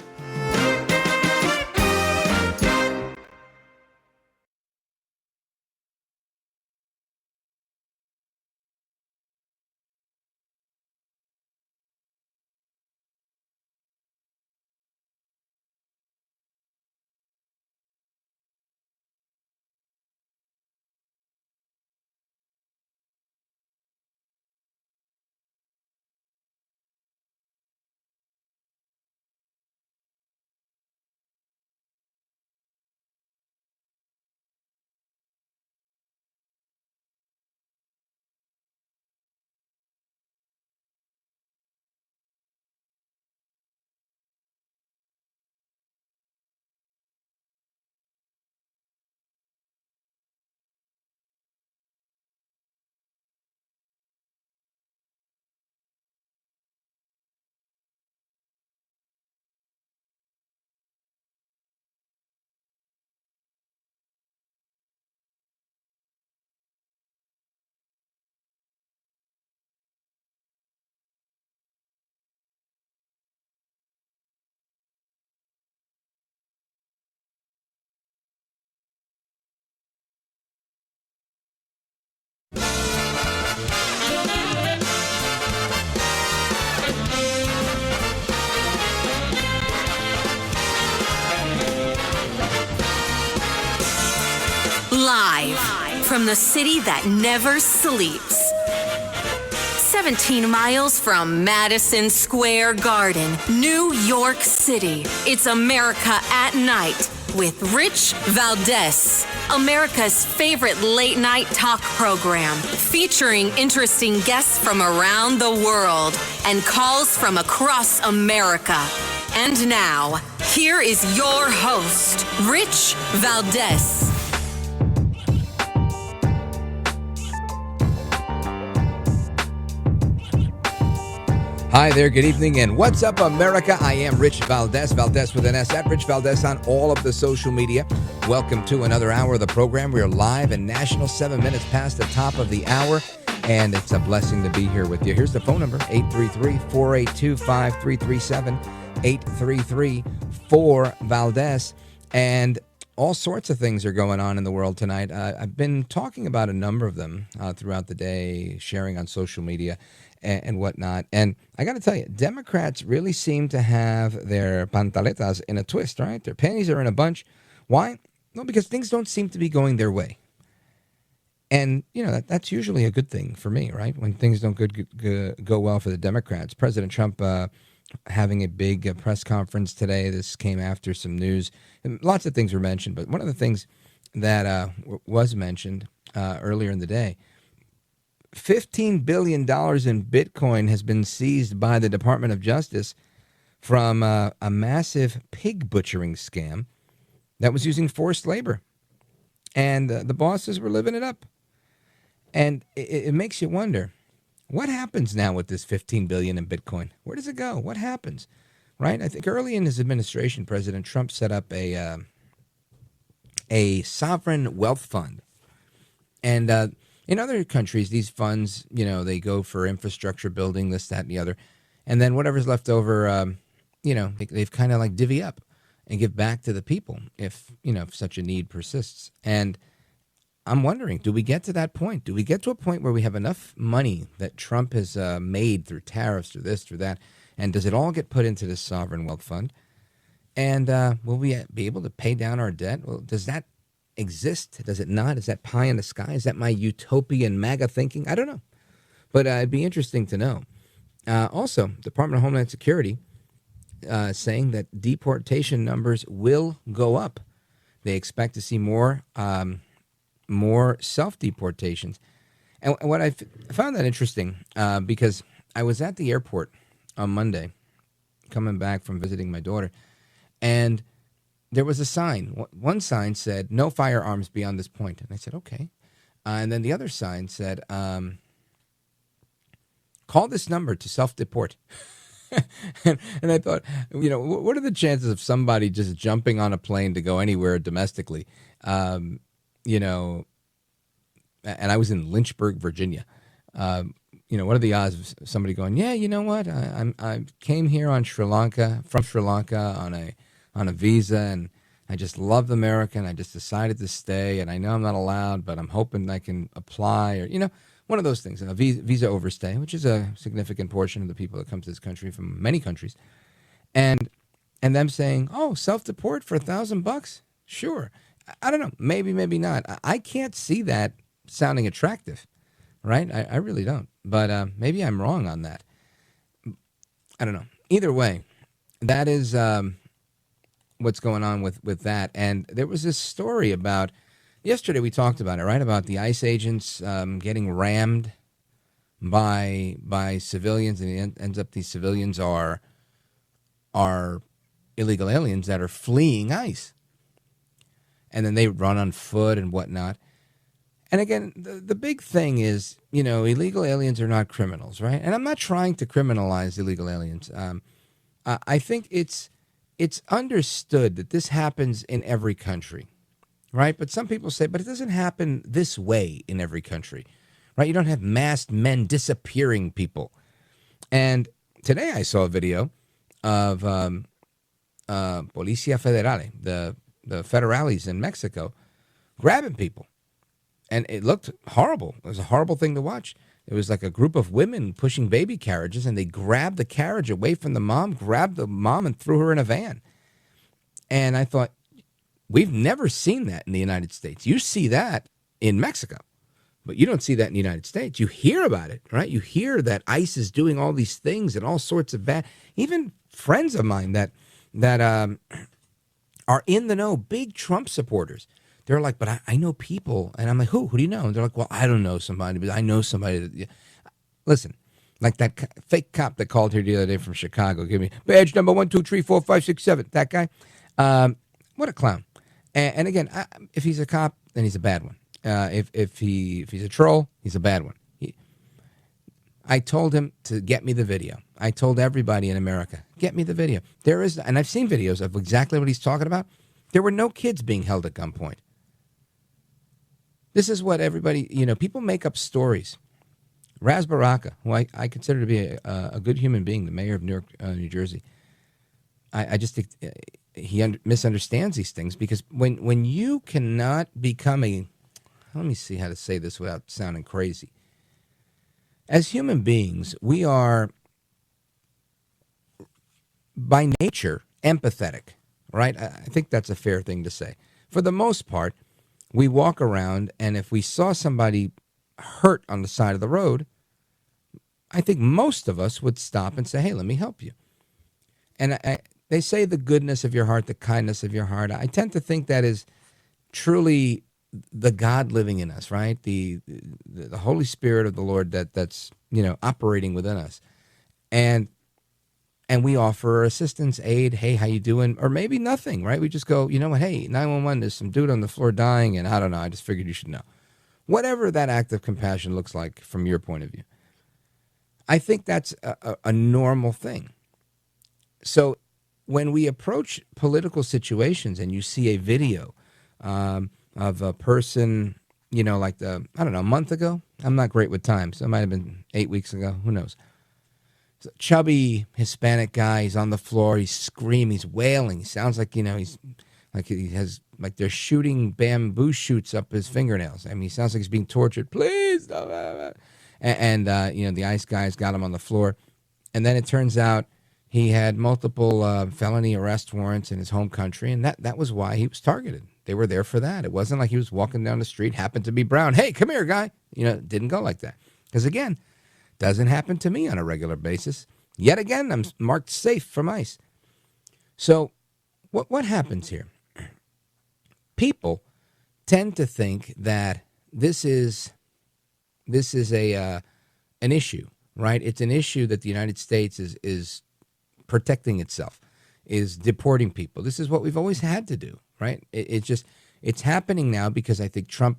from the city that never sleeps. 17 miles from Madison Square Garden, New York City. It's America at Night with Rich Valdes, America's favorite late-night talk program, featuring interesting guests from around the world and calls from across America. And now, here is your host, Rich Valdes. Hi there, good evening, and what's up, America? I am Rich Valdes, Valdes with an S, at Rich Valdes on all of the social media. Welcome to another hour of the program. We are live and national, 7 minutes past the top of the hour, and it's a blessing to be here with you. Here's the phone number, 833-482-5337, 833-4-VALDES, and all sorts of things are going on in the world tonight. I've been talking about a number of them throughout the day, sharing on social media and whatnot. And I got to tell you, Democrats really seem to have their pantaletas in a twist, right? Their panties are in a bunch. Why? Well, because things don't seem to be going their way. And, you know, that's usually a good thing for me, right? When things don't go well for the Democrats. President Trump having a big press conference today. This came after some news. And lots of things were mentioned, but one of the things that was mentioned earlier in the day, $15 billion in Bitcoin has been seized by the Department of Justice from a massive pig butchering scam that was using forced labor. And the bosses were living it up. And it makes you wonder, what happens now with this $15 billion in Bitcoin? Where does it go? What happens? Right? I think early in his administration, President Trump set up a sovereign wealth fund. And in other countries, these funds, you know, they go for infrastructure building, this, that, and the other. And then whatever's left over, you know, they've kind of like divvy up and give back to the people if, you know, if such a need persists. And I'm wondering, do we get to that point? Do we get to a point where we have enough money that Trump has made through tariffs, through this, through that, and does it all get put into this sovereign wealth fund? And will we be able to pay down our debt? Well, does that exist? Does it not? Is that pie in the sky? Is that my utopian MAGA thinking? I don't know. But it'd be interesting to know. Also, Department of Homeland Security saying that deportation numbers will go up. They expect to see more self-deportations. And what I found that interesting because I was at the airport on Monday coming back from visiting my daughter, and there was a sign. One sign said, "No firearms beyond this point." And I said, okay. And then the other sign said, "Call this number to self-deport." and I thought, you know, what are the chances of somebody just jumping on a plane to go anywhere domestically? You know, and I was in Lynchburg, Virginia. You know, what are the odds of somebody going, yeah, you know what? I came here from Sri Lanka on a visa, and I just loved America, and I just decided to stay, and I know I'm not allowed, but I'm hoping I can apply, or, you know, one of those things, a visa overstay, which is a significant portion of the people that come to this country from many countries, and them saying, oh, self-deport for $1,000? Sure. I don't know, maybe not. I can't see that sounding attractive, right? I really don't, but maybe I'm wrong on that. I don't know. Either way, that is what's going on with that. And there was this story about, yesterday we talked about it, right? About the ICE agents getting rammed by civilians, and it ends up these civilians are illegal aliens that are fleeing ICE. And then they run on foot and whatnot. And again, the big thing is, you know, illegal aliens are not criminals, right? And I'm not trying to criminalize illegal aliens. I think it's understood that this happens in every country, right? But some people say, but it doesn't happen this way in every country, right? You don't have masked men disappearing people. And today I saw a video of Policía Federale, the federales in Mexico, grabbing people. And it looked horrible. It was a horrible thing to watch. It was like a group of women pushing baby carriages, and they grabbed the carriage away from the mom, grabbed the mom, and threw her in a van. And I thought, we've never seen that in the United States. You see that in Mexico, But you don't see that in the United States. You hear about it, right? You hear that ICE is doing all these things and all sorts of bad. Even friends of mine that are in the know, big Trump supporters. They're like, but I know people. And I'm like, who? Who do you know? And they're like, well, I don't know somebody, but I know somebody. That, listen, like that fake cop that called here the other day from Chicago. Give me badge number 1, 2, 3, 4, 5, 6, 7. That guy. What a clown. And again, if he's a cop, then he's a bad one. If he's a troll, he's a bad one. I told him to get me the video. I told everybody in America, get me the video. There is, and I've seen videos of exactly what he's talking about. There were no kids being held at gunpoint. This is what everybody, people make up stories. Raz Baraka, who I consider to be a good human being, the mayor of New Jersey, I just think he misunderstands these things, because when you cannot become let me see how to say this without sounding crazy. As human beings, we are, by nature, empathetic, right? I think that's a fair thing to say. For the most part, we walk around, and if we saw somebody hurt on the side of the road, I think most of us would stop and say, hey, let me help you. And they say the goodness of your heart, the kindness of your heart. I tend to think that is truly the God living in us, right? The Holy Spirit of the Lord that's operating within us, and we offer assistance, aid. Hey, how you doing? Or maybe nothing, right? We just go, you know what? Hey, 911. There's some dude on the floor dying, and I don't know. I just figured you should know. Whatever that act of compassion looks like from your point of view, I think that's a normal thing. So when we approach political situations, and you see a video of a person, like a month ago. I'm not great with time, so it might have been 8 weeks ago. Who knows? So, chubby Hispanic guy. He's on the floor. He's screaming. He's wailing. He sounds like, he's like he has, like they're shooting bamboo shoots up his fingernails. I mean, he sounds like he's being tortured. Please. And the ICE guys got him on the floor. And then it turns out he had multiple felony arrest warrants in his home country. And that was why he was targeted. They were there for that. It wasn't like he was walking down the street, happened to be brown. Hey, come here, guy. It didn't go like that. Because, again, doesn't happen to me on a regular basis. Yet again, I'm marked safe from ICE. So what happens here? People tend to think that this is an issue, right? It's an issue that the United States is protecting itself, is deporting people. This is what we've always had to do. Right? It's happening now because I think Trump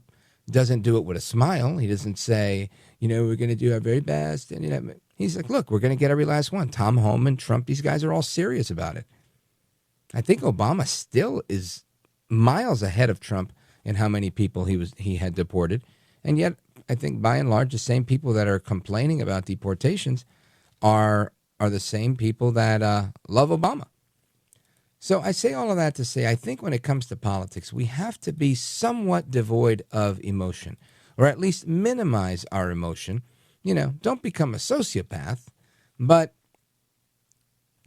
doesn't do it with a smile. He doesn't say, we're going to do our very best. And he's like, look, we're going to get every last one. Tom Homan, Trump, these guys are all serious about it. I think Obama still is miles ahead of Trump in how many people he had deported. And yet, I think by and large, the same people that are complaining about deportations are the same people that love Obama. So I say all of that to say, I think when it comes to politics, we have to be somewhat devoid of emotion, or at least minimize our emotion. Don't become a sociopath, but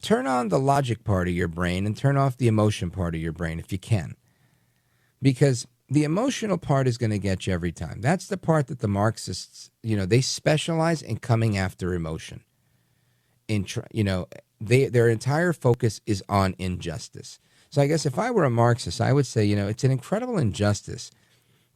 turn on the logic part of your brain and turn off the emotion part of your brain if you can. Because the emotional part is going to get you every time. That's the part that the Marxists, they specialize in coming after emotion. Their entire focus is on injustice. So I guess if I were a Marxist, I would say, it's an incredible injustice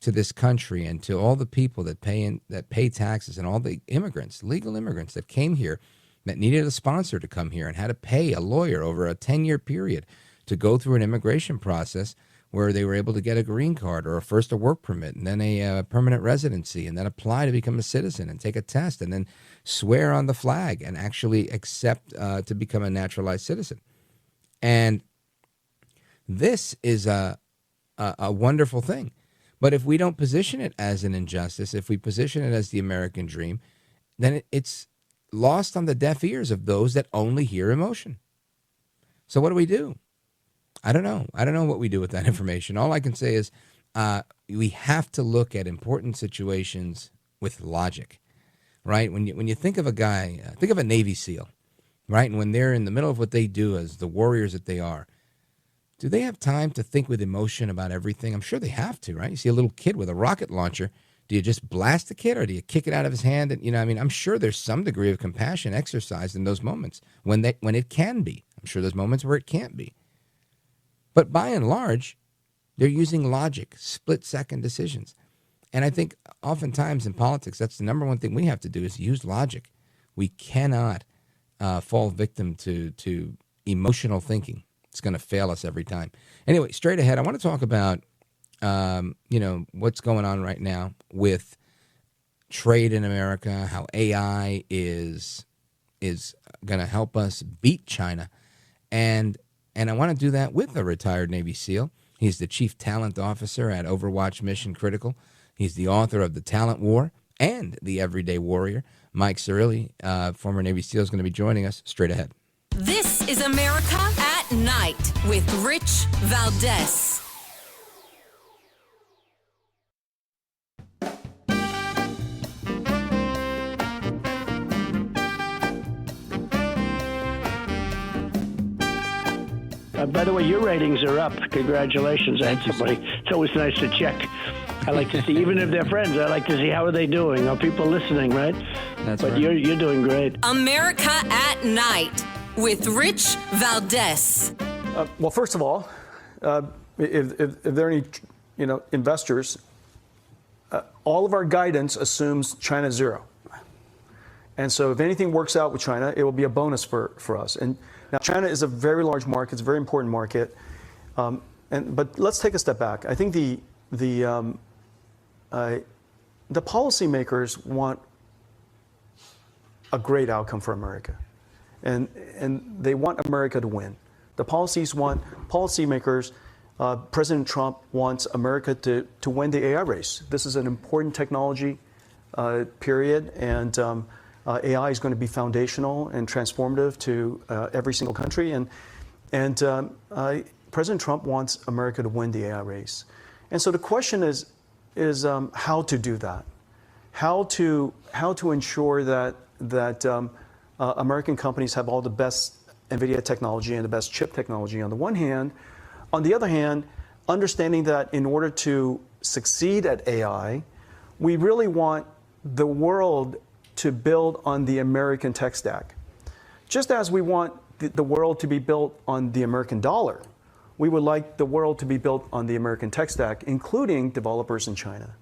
to this country and to all the people that pay taxes, and all the immigrants, legal immigrants that came here, that needed a sponsor to come here and had to pay a lawyer over a 10-year period to go through an immigration process where they were able to get a green card or first a work permit and then a permanent residency, and then apply to become a citizen and take a test and then swear on the flag and actually accept to become a naturalized citizen. And this is a wonderful thing. But if we don't position it as an injustice, if we position it as the American dream, then it's lost on the deaf ears of those that only hear emotion. So what do? I don't know. I don't know what we do with that information. All I can say is we have to look at important situations with logic, right? When you think of a guy, think of a Navy SEAL, right? And when they're in the middle of what they do as the warriors that they are, do they have time to think with emotion about everything? I'm sure they have to, right? You see a little kid with a rocket launcher. Do you just blast the kid, or do you kick it out of his hand? And, I'm sure there's some degree of compassion exercised in those moments when it can be. I'm sure there's moments where it can't be. But by and large, they're using logic, split-second decisions. And I think oftentimes in politics, that's the number one thing we have to do is use logic. We cannot fall victim to emotional thinking. It's going to fail us every time. Anyway, straight ahead, I want to talk about what's going on right now with trade in America, how AI is going to help us beat China. And I want to do that with a retired Navy SEAL. He's the Chief Talent Officer at Overwatch Mission Critical. He's the author of The Talent War and The Everyday Warrior. Mike Sarraille, former Navy SEAL, is going to be joining us straight ahead. This is America at Night with Rich Valdes. By the way, your ratings are up. Congratulations. It's always nice to check. I like to see, even if they're friends, I like to see how are they doing. Are people listening, right? That's right. But you're doing great. America at Night with Rich Valdes. Well, first of all, if there are any, investors, all of our guidance assumes China zero. And so if anything works out with China, it will be a bonus for us. And now China is a very large market. It's a very important market. But let's take a step back. I think the policymakers want a great outcome for America, and they want America to win. The policymakers. President Trump wants America to win the AI race. This is an important technology period, and AI is going to be foundational and transformative to every single country. And President Trump wants America to win the AI race. And so the question is how to do that, how to ensure that American companies have all the best NVIDIA technology and the best chip technology on the one hand. On the other hand, understanding that in order to succeed at AI, we really want the world to build on the American tech stack. Just as we want the world to be built on the American dollar, we would like the world to be built on the American tech stack, including developers in China.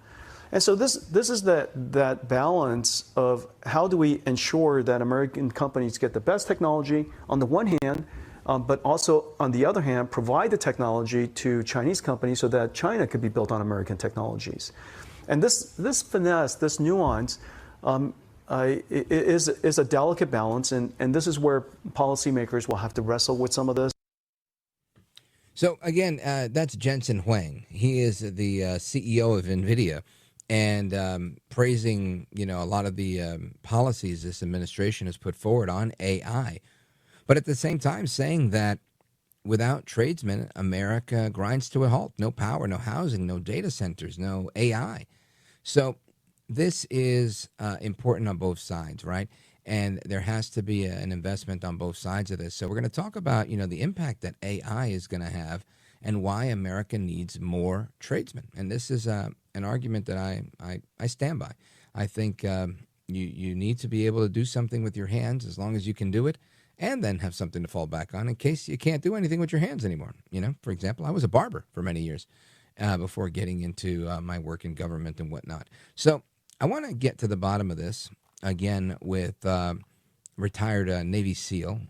And so this is that balance of how do we ensure that American companies get the best technology on the one hand, but also on the other hand, provide the technology to Chinese companies so that China could be built on American technologies. And this finesse, this nuance, is a delicate balance, and this is where policymakers will have to wrestle with some of this. So again, that's Jensen Huang. He is the CEO of NVIDIA, and praising a lot of the policies this administration has put forward on AI, but at the same time saying that without tradesmen, America grinds to a halt. No power, no housing, no data centers, no AI. So this is important on both sides, right? And there has to be an investment on both sides of this. So we're going to talk about, the impact that AI is going to have and why America needs more tradesmen. And this is an argument that I stand by. I think you need to be able to do something with your hands as long as you can do it, and then have something to fall back on in case you can't do anything with your hands anymore. For example, I was a barber for many years before getting into my work in government and whatnot. So I want to get to the bottom of this again with retired Navy SEAL,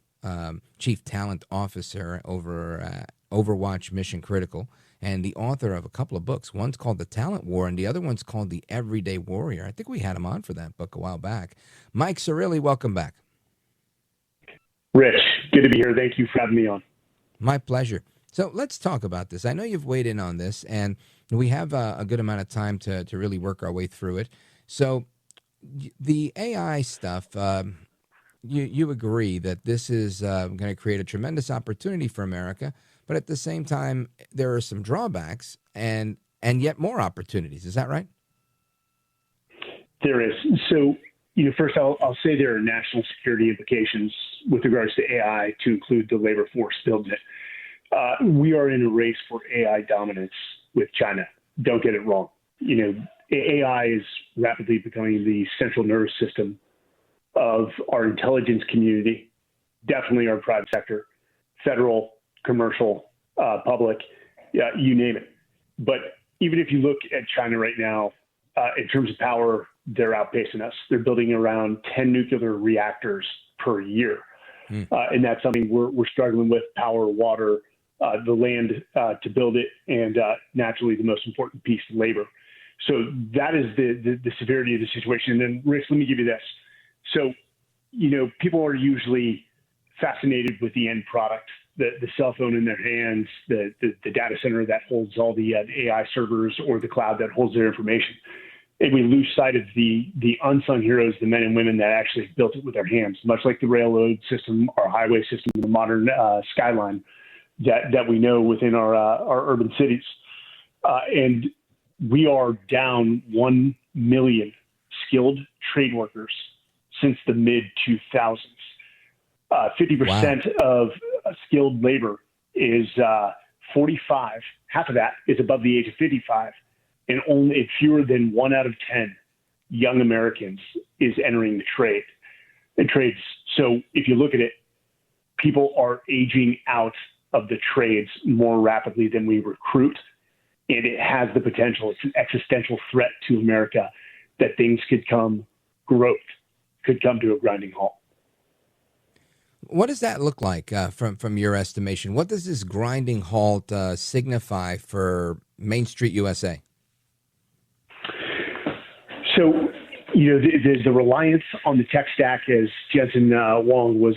Chief Talent Officer over Overwatch Mission Critical, and the author of a couple of books. One's called The Talent War, and the other one's called The Everyday Warrior. I think we had him on for that book a while back. Mike Sarraille, welcome back. Rich, good to be here. Thank you for having me on. My pleasure. So let's talk about this. I know you've weighed in on this, and we have a good amount of time to really work our way through it. So the AI stuff, you agree that this is going to create a tremendous opportunity for America, but at the same time, there are some drawbacks and yet more opportunities. Is that right? There is. So, first I'll say there are national security implications with regards to AI, to include the labor force building it. We are in a race for AI dominance with China. Don't get it wrong. AI is rapidly becoming the central nervous system of our intelligence community, definitely our private sector, federal, commercial, public, you name it. But even if you look at China right now, in terms of power, they're outpacing us. They're building around 10 nuclear reactors per year. And that's something we're struggling with: power, water, the land to build it, and naturally the most important piece, labor. So that is the severity of the situation. And then, Rich, let me give you this. So, people are usually fascinated with the end product, the cell phone in their hands, the data center that holds all the AI servers, or the cloud that holds their information. And we lose sight of the unsung heroes, the men and women that actually built it with their hands, much like the railroad system, our highway system, the modern skyline that we know within our urban cities. And we are down 1 million skilled trade workers since the mid-2000s. 50% of skilled labor is 45. Half of that is above the age of 55. And only fewer than 1 out of 10 young Americans is entering the trades. So if you look at it, people are aging out of the trades more rapidly than we recruit. And it has the potential, it's an existential threat to America that growth could come to a grinding halt. What does that look like from your estimation? What does this grinding halt signify for Main Street USA? So, the reliance on the tech stack, as Jensen Wong was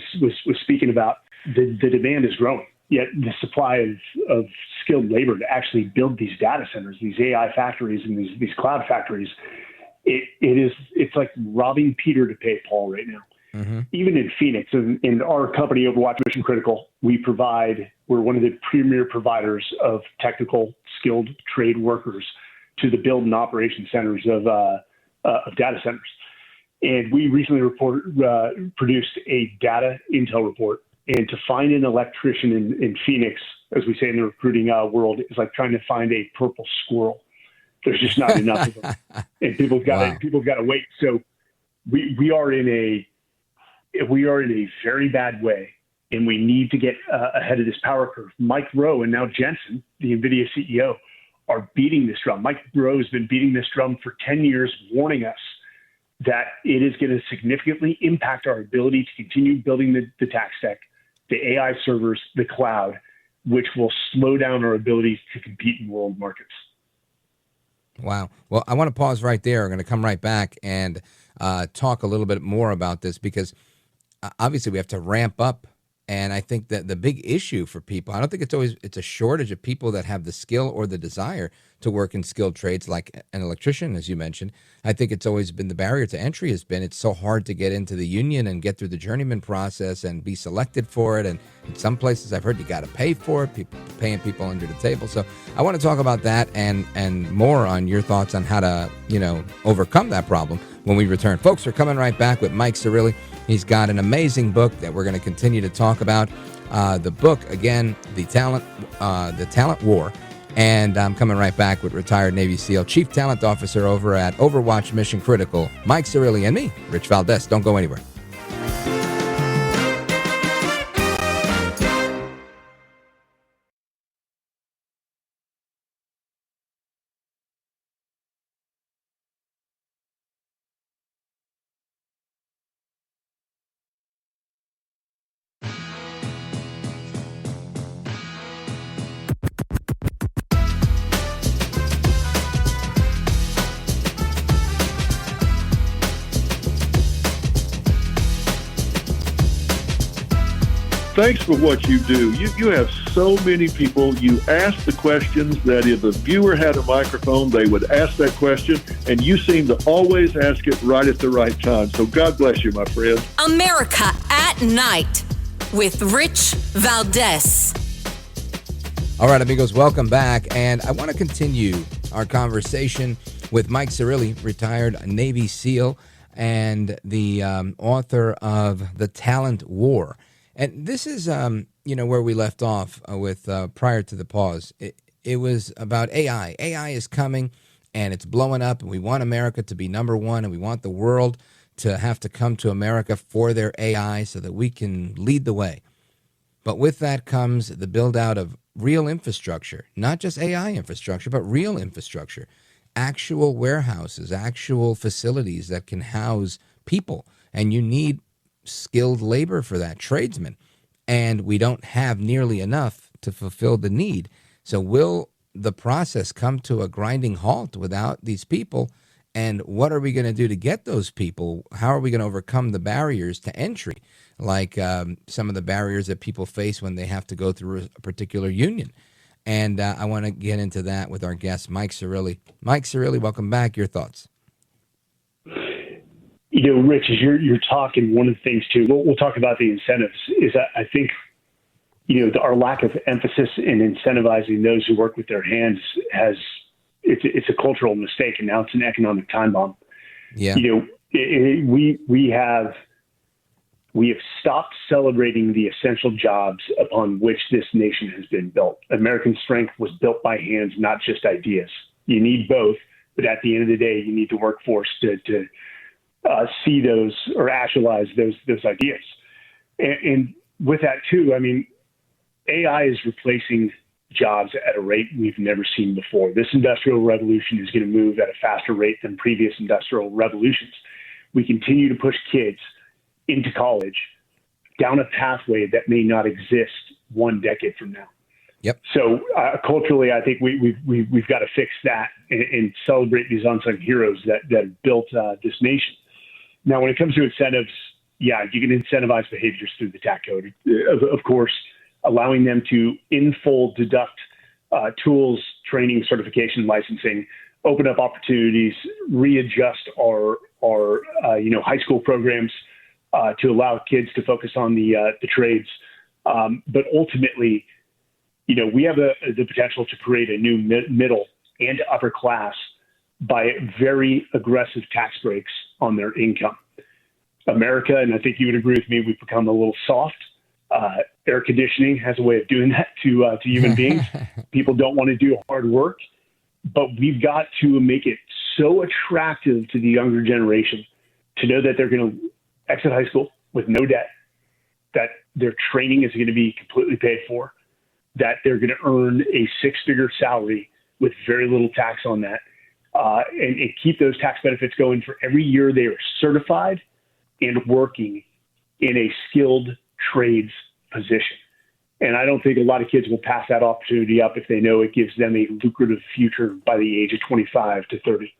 speaking about, the demand is growing. Yet the supply of skilled labor to actually build these data centers, these AI factories, and these cloud factories, it's like robbing Peter to pay Paul right now. Mm-hmm. Even in Phoenix, in our company, Overwatch Mission Critical, we're one of the premier providers of technical skilled trade workers to the build and operation centers of data centers. And we recently produced a data intel report. And to find an electrician in Phoenix, as we say in the recruiting world, is like trying to find a purple squirrel. There's just not enough of them, and people got to wait. So we are in a very bad way, and we need to get ahead of this power curve. Mike Rowe and now Jensen, the NVIDIA CEO, are beating this drum. Mike Rowe has been beating this drum for 10 years, warning us that it is going to significantly impact our ability to continue building the tech stack, the AI servers, the cloud, which will slow down our ability to compete in world markets. Wow. Well, I want to pause right there. I'm going to come right back and talk a little bit more about this, because obviously we have to ramp up. And I think that the big issue for people, I don't think it's a shortage of people that have the skill or the desire to work in skilled trades like an electrician, as you mentioned. I think it's always been the barrier to entry has been it's so hard to get into the union and get through the journeyman process and be selected for it. And in some places I've heard you got to pay for it, paying people under the table. So I want to talk about that and more on your thoughts on how to, overcome that problem when we return. Folks, we're coming right back with Mike Sarraille. He's got an amazing book that we're going to continue to talk about. The book, again, The Talent War. And I'm coming right back with retired Navy SEAL, Chief Talent Officer over at Overwatch Mission Critical, Mike Sarraille, and me, Rich Valdes. Don't go anywhere. Thanks for what you do. You have so many people. You ask the questions that if the viewer had a microphone, they would ask that question, and you seem to always ask it right at the right time. So God bless you, my friend. America at Night with Rich Valdes. All right, amigos, welcome back. And I want to continue our conversation with Mike Sarraille, retired Navy SEAL and the author of The Talent War. And this is, where we left off with prior to the pause. It was about AI. AI is coming, and it's blowing up, and we want America to be number one, and we want the world to have to come to America for their AI so that we can lead the way. But with that comes the build out of real infrastructure, not just AI infrastructure, but real infrastructure, actual warehouses, actual facilities that can house people. And you need skilled labor for that, tradesmen. And we don't have nearly enough to fulfill the need. So will the process come to a grinding halt without these people? And what are we going to do to get those people? How are we going to overcome the barriers to entry, like some of the barriers that people face when they have to go through a particular union? And I want to get into that with our guest, Mike Sarraille. Mike Sarraille, welcome back. Your thoughts? Rich, as you're talking, one of the things too, we'll talk about the incentives, is that I think, our lack of emphasis in incentivizing those who work with their hands it's a cultural mistake, and now it's an economic time bomb. Yeah. We have stopped celebrating the essential jobs upon which this nation has been built. American strength was built by hands, not just ideas. You need both, but at the end of the day, you need the workforce to see those or actualize those ideas. And with that too, I mean, AI is replacing jobs at a rate we've never seen before. This industrial revolution is going to move at a faster rate than previous industrial revolutions. We continue to push kids into college down a pathway that may not exist 1 decade from now. Yep. So culturally, I think we've got to fix that and celebrate these unsung heroes that built this nation. Now, when it comes to incentives, yeah, you can incentivize behaviors through the tax code, of course, allowing them to in full deduct tools, training, certification, licensing, open up opportunities, readjust our high school programs to allow kids to focus on the trades. But ultimately, we have the potential to create a new middle and upper class by very aggressive tax breaks on their income. America, and I think you would agree with me, we've become a little soft. Air conditioning has a way of doing that to human beings. People don't want to do hard work, but we've got to make it so attractive to the younger generation to know that they're going to exit high school with no debt, that their training is going to be completely paid for, that they're going to earn a 6-figure salary with very little tax on that, and keep those tax benefits going for every year they are certified and working in a skilled trades position. And I don't think a lot of kids will pass that opportunity up if they know it gives them a lucrative future by the age of 25 to 30.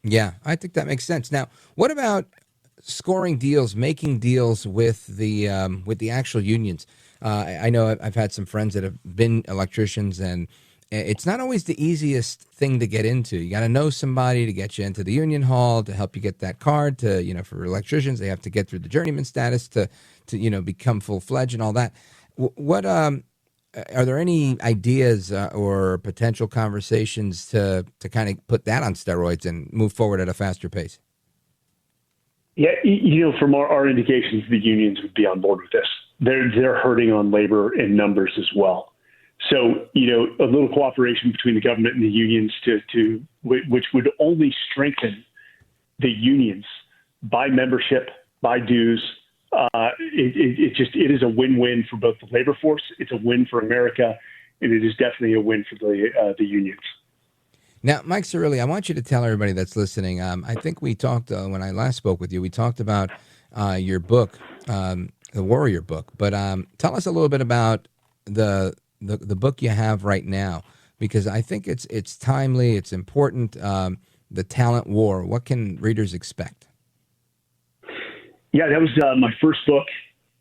Yeah, I think that makes sense. Now, what about scoring deals, making deals with the actual unions? I know I've had some friends that have been electricians, and it's not always the easiest thing to get into. You got to know somebody to get you into the union hall, to help you get that card. For electricians, they have to get through the journeyman status to become full-fledged and all that. What are there any ideas or potential conversations to kind of put that on steroids and move forward at a faster pace? Yeah, from our indications, the unions would be on board with this. They're hurting on labor and numbers as well. So, a little cooperation between the government and the unions which would only strengthen the unions by membership, by dues. It is a win-win for both the labor force. It's a win for America, and it is definitely a win for the unions. Now, Mike Sarraille, I want you to tell everybody that's listening. I think we talked when I last spoke with you. We talked about your book, the Warrior book. But tell us a little bit about the book you have right now, because I think it's timely, it's important. The Talent War. What can readers expect? Yeah, that was my first book.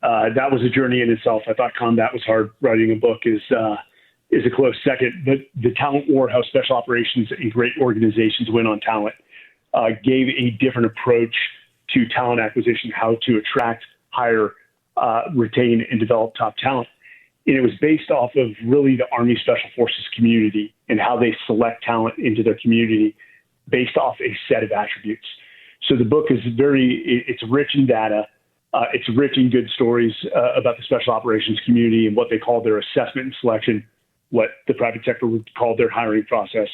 That was a journey in itself. I thought combat was hard. Writing a book is a close second. But the Talent War, how special operations and great organizations win on talent, gave a different approach to talent acquisition, how to attract, hire, retain, and develop top talent. And it was based off of really the Army Special Forces community and how they select talent into their community based off a set of attributes. So the book is it's rich in data. It's rich in good stories about the special operations community and what they call their assessment and selection, what the private sector would call their hiring process.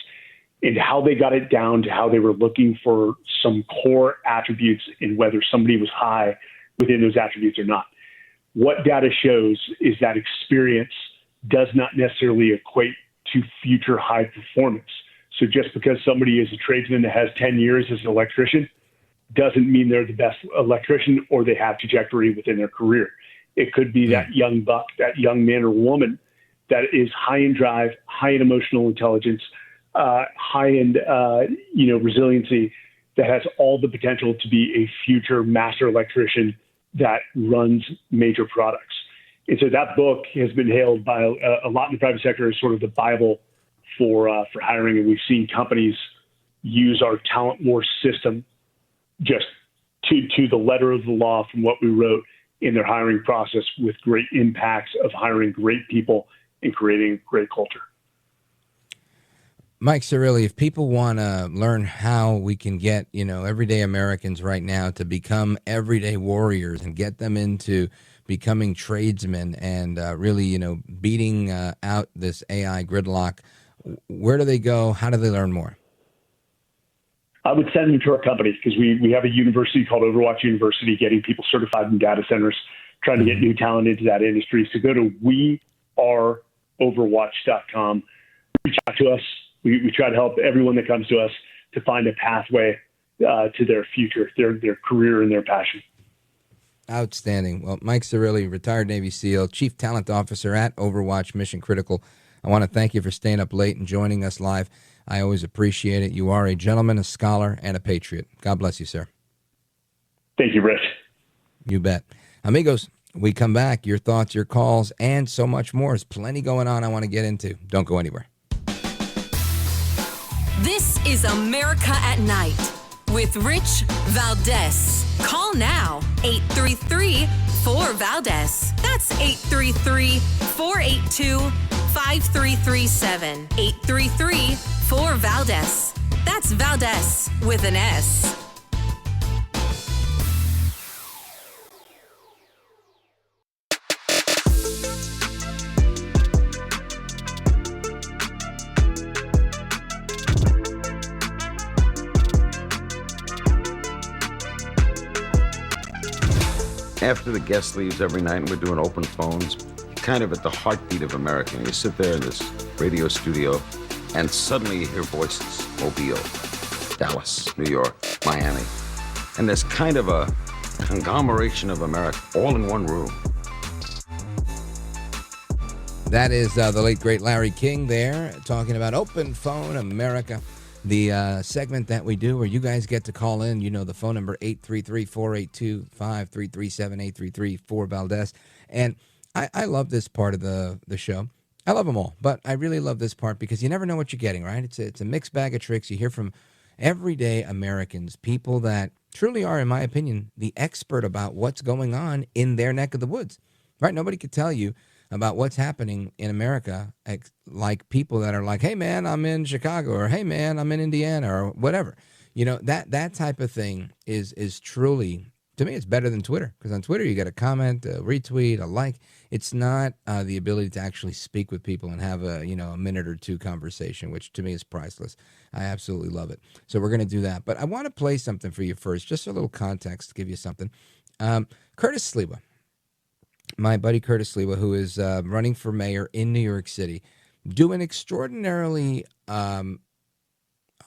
and how they got it down to how they were looking for some core attributes and whether somebody was high within those attributes or not. What data shows is that experience does not necessarily equate to future high performance. So just because somebody is a tradesman that has 10 years as an electrician doesn't mean they're the best electrician or they have trajectory within their career. It could be that young buck, that young man or woman that is high in drive, high in emotional intelligence, high in resiliency, that has all the potential to be a future master electrician that runs major products. And so that book has been hailed by a lot in the private sector as sort of the Bible for hiring. And we've seen companies use our talent war system just to the letter of the law from what we wrote in their hiring process, with great impacts of hiring great people and creating great culture. Mike Sarraille, if people want to learn how we can get, everyday Americans right now to become everyday warriors and get them into becoming tradesmen and really, beating out this AI gridlock, where do they go? How do they learn more? I would send them to our company, because we have a university called Overwatch University, getting people certified in data centers, trying to get new talent into that industry. So go to weareoverwatch.com, reach out to us. We try to help everyone that comes to us to find a pathway to their future, their career, and their passion. Outstanding. Well, Mike Sarraille, retired Navy SEAL, Chief Talent Officer at Overwatch Mission Critical. I want to thank you for staying up late and joining us live. I always appreciate it. You are a gentleman, a scholar, and a patriot. God bless you, sir. Thank you, Rich. You bet. Amigos, we come back. Your thoughts, your calls, and so much more. There's plenty going on I want to get into. Don't go anywhere. This is America at Night with Rich Valdes. Call now, 833-4-VALDES. That's 833-482-5337. 833-4-VALDES. That's Valdes with an S. After the guest leaves every night and we're doing open phones, kind of at the heartbeat of America. And you sit there in this radio studio and suddenly you hear voices. Mobile, Dallas, New York, Miami. And there's kind of a conglomeration of America all in one room. That is the late, great Larry King there talking about Open Phone America, the segment that we do where you guys get to call in. You know the phone number, 833-482-5337, 833-4-VALDES. And I love this part of the show. I love them all, but I really love this part because you never know what you're getting, right? It's a mixed bag of tricks. You hear from everyday Americans, people that truly are, in my opinion, the expert about what's going on in their neck of the woods, right? Nobody could tell you about what's happening in America like people that are like, hey, man, I'm in Chicago, or hey, man, I'm in Indiana, or whatever. You know, that type of thing is truly, to me, it's better than Twitter, because on Twitter you get a comment, a retweet, a like. It's not the ability to actually speak with people and have a minute or two conversation, which to me is priceless. I absolutely love it. So we're going to do that. But I want to play something for you first, just a little context to give you something. Curtis Sliwa, my buddy Curtis Sliwa, who is running for mayor in New York City, doing extraordinarily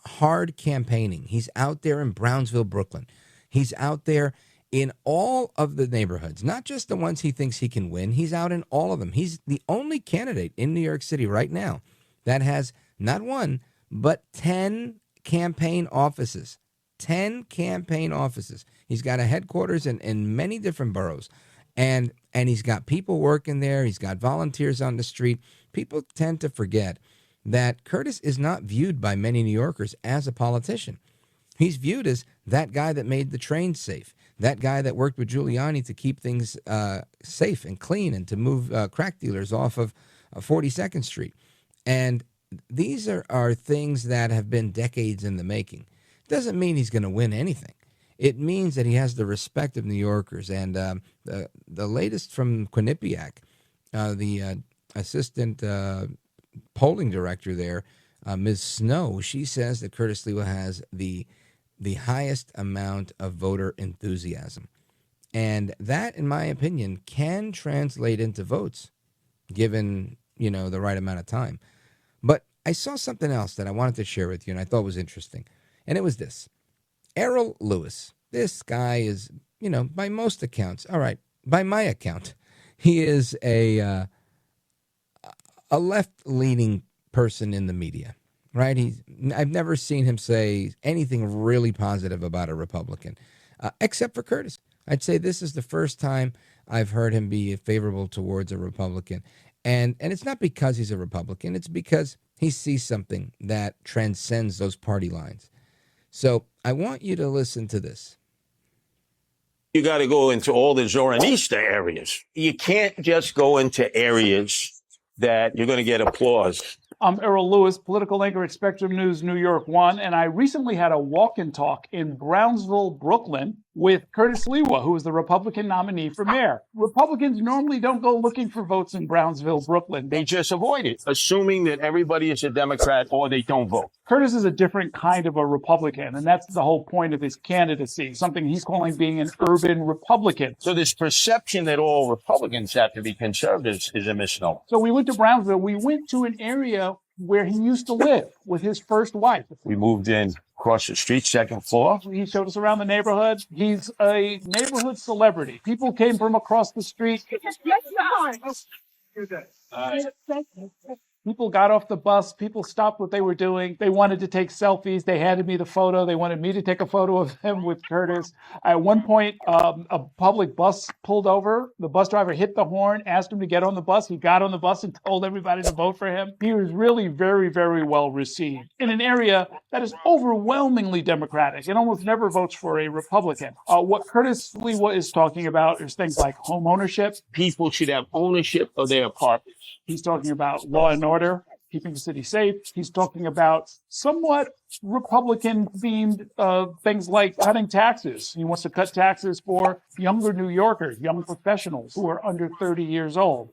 hard campaigning. He's out there in Brownsville, Brooklyn. He's out there in all of the neighborhoods, not just the ones he thinks he can win. He's out in all of them. He's the only candidate in New York City right now that has not one, but 10 campaign offices. 10 campaign offices. He's got a headquarters in many different boroughs. And he's got people working there. He's got volunteers on the street. People tend to forget that Curtis is not viewed by many New Yorkers as a politician. He's viewed as that guy that made the trains safe, that guy that worked with Giuliani to keep things safe and clean and to move crack dealers off of 42nd Street. And these are things that have been decades in the making. Doesn't mean he's going to win anything. It means that he has the respect of New Yorkers. And the latest from Quinnipiac, the assistant polling director there, Ms. Snow, she says that Curtis Sliwa has the highest amount of voter enthusiasm. And that, in my opinion, can translate into votes, given, the right amount of time. But I saw something else that I wanted to share with you, and I thought was interesting. And it was this. Errol Lewis, this guy is, by most accounts, all right, by my account, he is a left-leaning person in the media, right? I've never seen him say anything really positive about a Republican, except for Curtis. I'd say this is the first time I've heard him be favorable towards a Republican. And it's not because he's a Republican. It's because he sees something that transcends those party lines. So I want you to listen to this. You got to go into all the Zoranista areas. You can't just go into areas that you're going to get applause. I'm Errol Lewis, political anchor at Spectrum News New York 1, and I recently had a walk and talk in Brownsville, Brooklyn, with Curtis Sliwa, who is the Republican nominee for mayor. Republicans normally don't go looking for votes in Brownsville, Brooklyn. They just avoid it, assuming that everybody is a Democrat or they don't vote. Curtis is a different kind of a Republican, and that's the whole point of his candidacy, something he's calling being an urban Republican. So this perception that all Republicans have to be conservatives is a misnomer. So we went to Brownsville. We went to an area where he used to live with his first wife. We moved in across the street, second floor. He showed us around the neighborhood. He's a neighborhood celebrity. People came from across the street. People got off the bus. People stopped what they were doing. They wanted to take selfies. They handed me the photo. They wanted me to take a photo of him with Curtis. At one point, a public bus pulled over. The bus driver hit the horn, asked him to get on the bus. He got on the bus and told everybody to vote for him. He was really very, very well received in an area that is overwhelmingly Democratic and almost never votes for a Republican. What Curtis Sliwa is talking about is things like home ownership. People should have ownership of their apartments. He's talking about law and order, keeping the city safe. He's talking about somewhat Republican-themed things like cutting taxes. He wants to cut taxes for younger New Yorkers, young professionals who are under 30 years old.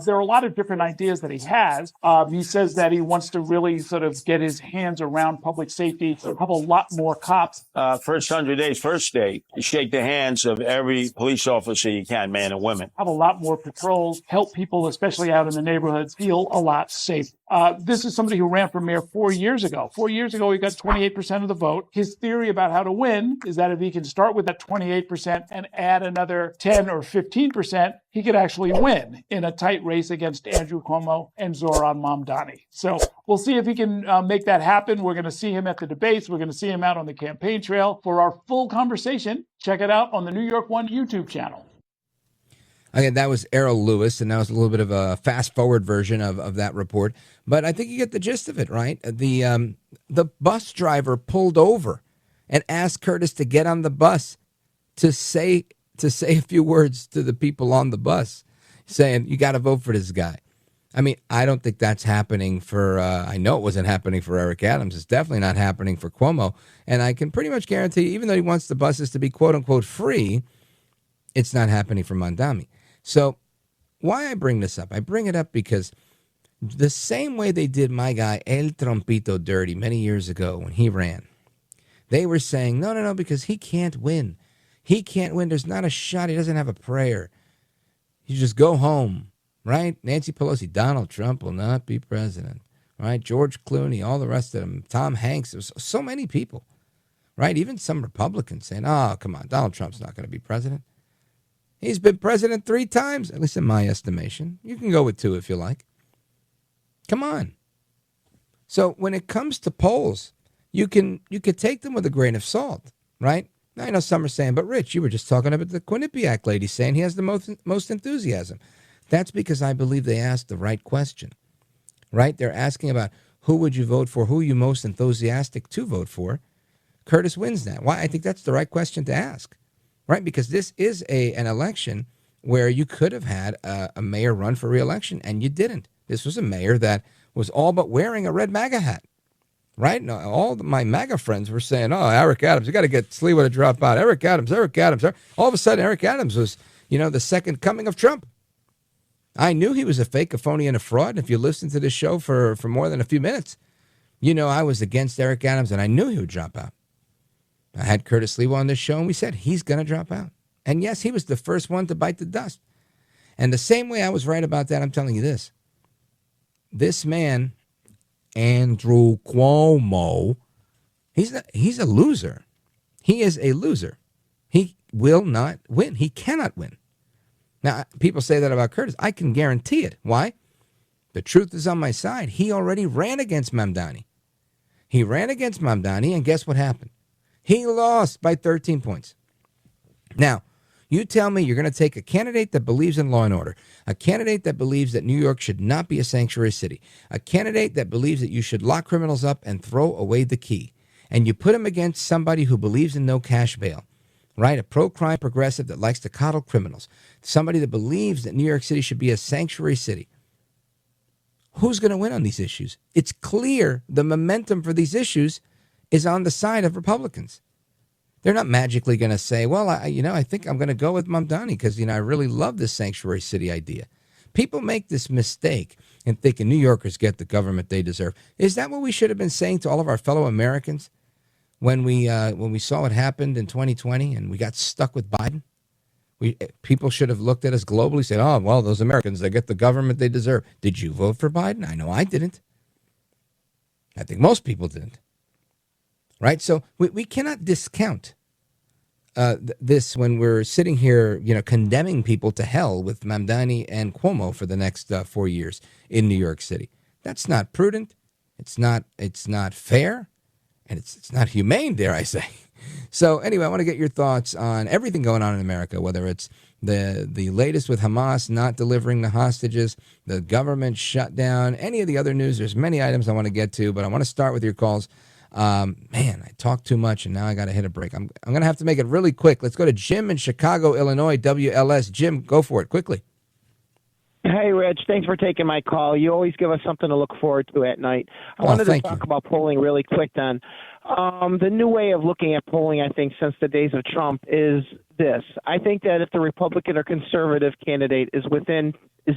There are a lot of different ideas that he has. He says that he wants to really sort of get his hands around public safety, have a lot more cops. First 100 days, first day, you shake the hands of every police officer you can, man and women. Have a lot more patrols, help people, especially out in the neighborhoods, feel a lot safer. This is somebody who ran for mayor 4 years ago. 4 years ago, he got 28% of the vote. His theory about how to win is that if he can start with that 28% and add another 10 or 15%, he could actually win in a tight race against Andrew Cuomo and Zoran Mamdani. So we'll see if he can make that happen. We're going to see him at the debates. We're going to see him out on the campaign trail. For our full conversation, check it out on the New York One YouTube channel. Okay, that was Errol Lewis, and that was a little bit of a fast-forward version of that report. But I think you get the gist of it, right? The bus driver pulled over and asked Curtis to get on the bus to say a few words to the people on the bus, saying, you got to vote for this guy. I mean, I don't think that's happening for, I know it wasn't happening for Eric Adams. It's definitely not happening for Cuomo. And I can pretty much guarantee, even though he wants the buses to be quote-unquote free, it's not happening for Mamdani. So why I bring this up? I bring it up because the same way they did my guy El Trompito dirty many years ago when he ran, they were saying, no, because he can't win. He can't win. There's not a shot. He doesn't have a prayer. You just go home, right? Nancy Pelosi, Donald Trump will not be president, right? George Clooney, all the rest of them, Tom Hanks. There was so many people, right? Even some Republicans saying, oh, come on, Donald Trump's not going to be president. He's been president 3 times, at least in my estimation. You can go with 2 if you like. Come on. So when it comes to polls, you could take them with a grain of salt, right? Now, I know some are saying, but Rich, you were just talking about the Quinnipiac lady saying he has the most enthusiasm. That's because I believe they asked the right question, right? They're asking about who would you vote for, who are you most enthusiastic to vote for. Curtis wins that. Why? I think that's the right question to ask. Right, because this is an election where you could have had a mayor run for re-election, and you didn't. This was a mayor that was all but wearing a red MAGA hat, right? No, all my MAGA friends were saying, oh, Eric Adams, you got to get Sliwa to drop out. Eric Adams. All of a sudden, Eric Adams was, the second coming of Trump. I knew he was a fake, a phony, and a fraud. And if you listen to this show for more than a few minutes, You know, I was against Eric Adams, and I knew he would drop out. I had Curtis Sliwa on this show, and we said he's going to drop out. And yes, he was the first one to bite the dust. And the same way I was right about that, I'm telling you this. This man, Andrew Cuomo, he's a loser. He is a loser. He will not win. He cannot win. Now, people say that about Curtis. I can guarantee it. Why? The truth is on my side. He already ran against Mamdani. He ran against Mamdani, and guess what happened? He lost by 13 points. Now, you tell me you're going to take a candidate that believes in law and order, a candidate that believes that New York should not be a sanctuary city, a candidate that believes that you should lock criminals up and throw away the key, and you put him against somebody who believes in no cash bail, right? A pro-crime progressive that likes to coddle criminals, somebody that believes that New York City should be a sanctuary city. Who's going to win on these issues? It's clear the momentum for these issues is on the side of Republicans. They're not magically going to say, well, I think I'm going to go with Mamdani because, I really love this sanctuary city idea. People make this mistake in thinking New Yorkers get the government they deserve. Is that what we should have been saying to all of our fellow Americans when we saw what happened in 2020 and we got stuck with Biden? People should have looked at us globally and said, oh, well, those Americans, they get the government they deserve. Did you vote for Biden? I know I didn't. I think most people didn't. Right? So we cannot discount this when we're sitting here, condemning people to hell with Mamdani and Cuomo for the next 4 years in New York City. That's not prudent. It's not fair. And it's not humane, dare I say. So anyway, I want to get your thoughts on everything going on in America, whether it's the latest with Hamas not delivering the hostages, the government shutdown, any of the other news. There's many items I want to get to, but I want to start with your calls. Man, I talked too much, and now I got to hit a break. I'm going to have to make it really quick. Let's go to Jim in Chicago, Illinois, WLS. Jim, go for it quickly. Hey, Rich. Thanks for taking my call. You always give us something to look forward to at night. I wanted to talk about polling really quick then. The new way of looking at polling, I think, since the days of Trump is this. I think that if the Republican or conservative candidate is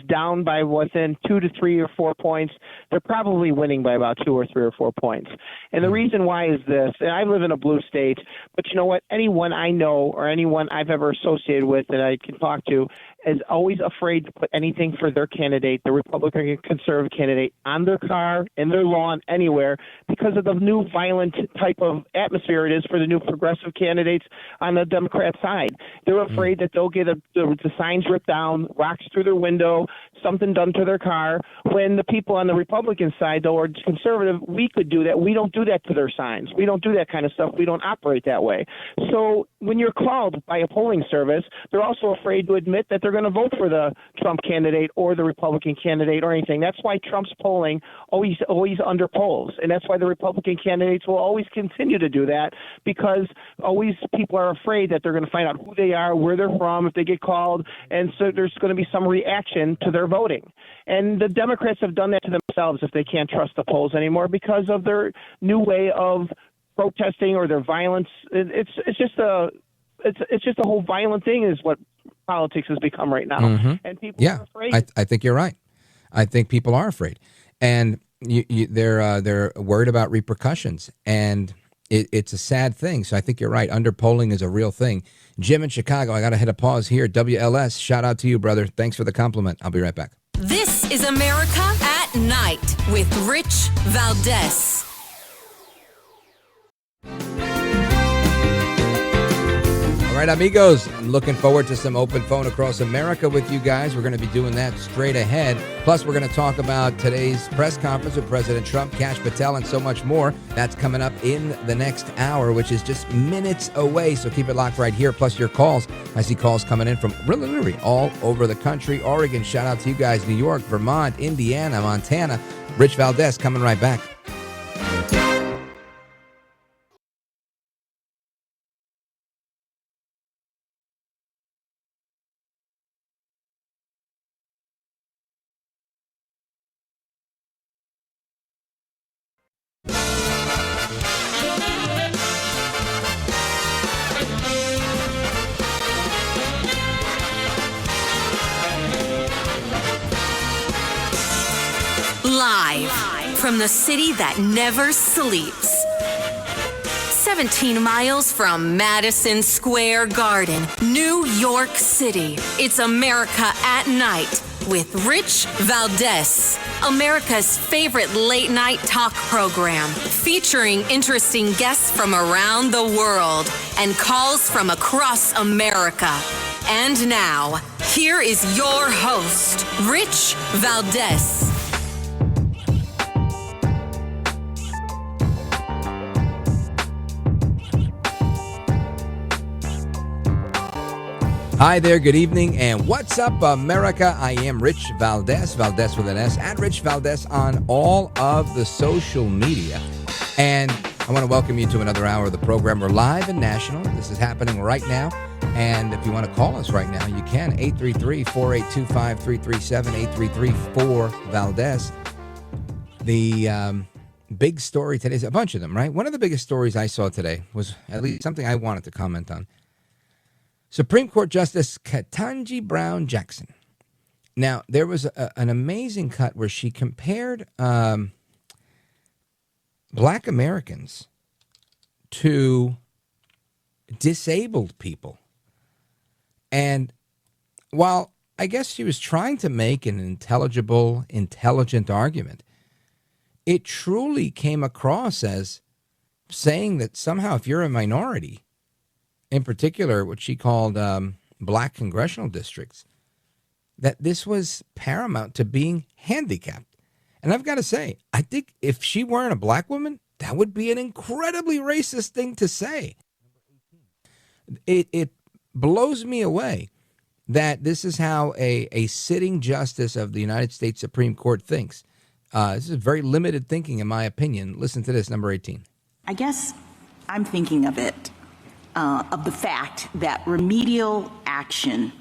down by within 2 to 3 or 4 points, they're probably winning by about 2 or 3 or 4 points. And the reason why is this, and I live in a blue state, but you know what? Anyone I know or anyone I've ever associated with that I can talk to is always afraid to put anything for their candidate, the Republican or conservative candidate, on their car, in their lawn, anywhere, because of the new violent type of atmosphere it is for the new progressive candidates on the Democrat side. They're afraid that they'll get the signs ripped down, rocks through their window, something done to their car. When the people on the Republican side, though, or conservative, we could do that. We don't do that to their signs. We don't do that kind of stuff. We don't operate that way. So when you're called by a polling service, they're also afraid to admit that they're going to vote for the Trump candidate or the Republican candidate or anything. That's why Trump's polling always underpolls. And that's why the Republican candidates will always continue to do that, because always people are afraid that they're going to find out who they are, where they're from, if they get called. And so there's going to be some reaction to their voting. And the Democrats have done that to themselves if they can't trust the polls anymore because of their new way of protesting or their violence. It's just a whole violent thing is what politics has become right now. Mm-hmm. And people are afraid. I think you're right. I think people are afraid. And they're worried about repercussions. And it's a sad thing. So I think you're right. Underpolling is a real thing. Jim in Chicago, I got to hit a pause here. WLS, shout out to you, brother. Thanks for the compliment. I'll be right back. This is America at Night with Rich Valdes. All right, amigos, I'm looking forward to some open phone across America with you guys. We're going to be doing that straight ahead. Plus, we're going to talk about today's press conference with President Trump, Kash Patel, and so much more. That's coming up in the next hour, which is just minutes away. So keep it locked right here. Plus, your calls. I see calls coming in from literally all over the country. Oregon, shout out to you guys. New York, Vermont, Indiana, Montana. Rich Valdes coming right back. Live from the city that never sleeps. 17 miles from Madison Square Garden, New York City. It's America at Night with Rich Valdes, America's favorite late-night talk program, featuring interesting guests from around the world and calls from across America. And now, here is your host, Rich Valdes. Hi there, good evening, and what's up, America? I am Rich Valdes, Valdes with an S, at Rich Valdes on all of the social media. And I want to welcome you to another hour of the program. We're live and national. This is happening right now. And if you want to call us right now, you can, 833-4825-337, 833-4-VALDES. The big story today is a bunch of them, right? One of the biggest stories I saw today was at least something I wanted to comment on. Supreme Court Justice Ketanji Brown Jackson. Now, there was an amazing cut where she compared Black Americans to disabled people. And while I guess she was trying to make an intelligent argument, it truly came across as saying that somehow if you're a minority, in particular, what she called black congressional districts, that this was paramount to being handicapped. And I've got to say, I think if she weren't a black woman, that would be an incredibly racist thing to say. It blows me away that this is how a sitting justice of the United States Supreme Court thinks. This is very limited thinking, in my opinion. Listen to this, number 18. I guess I'm thinking of it. Of the fact that remedial action,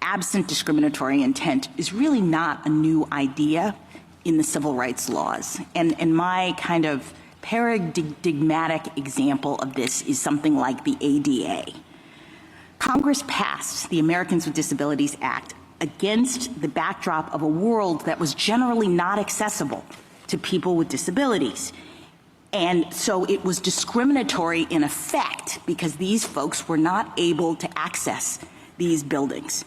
absent discriminatory intent, is really not a new idea in the civil rights laws. And my kind of paradigmatic example of this is something like the ADA. Congress passed the Americans with Disabilities Act against the backdrop of a world that was generally not accessible to people with disabilities. And so it was discriminatory in effect because these folks were not able to access these buildings.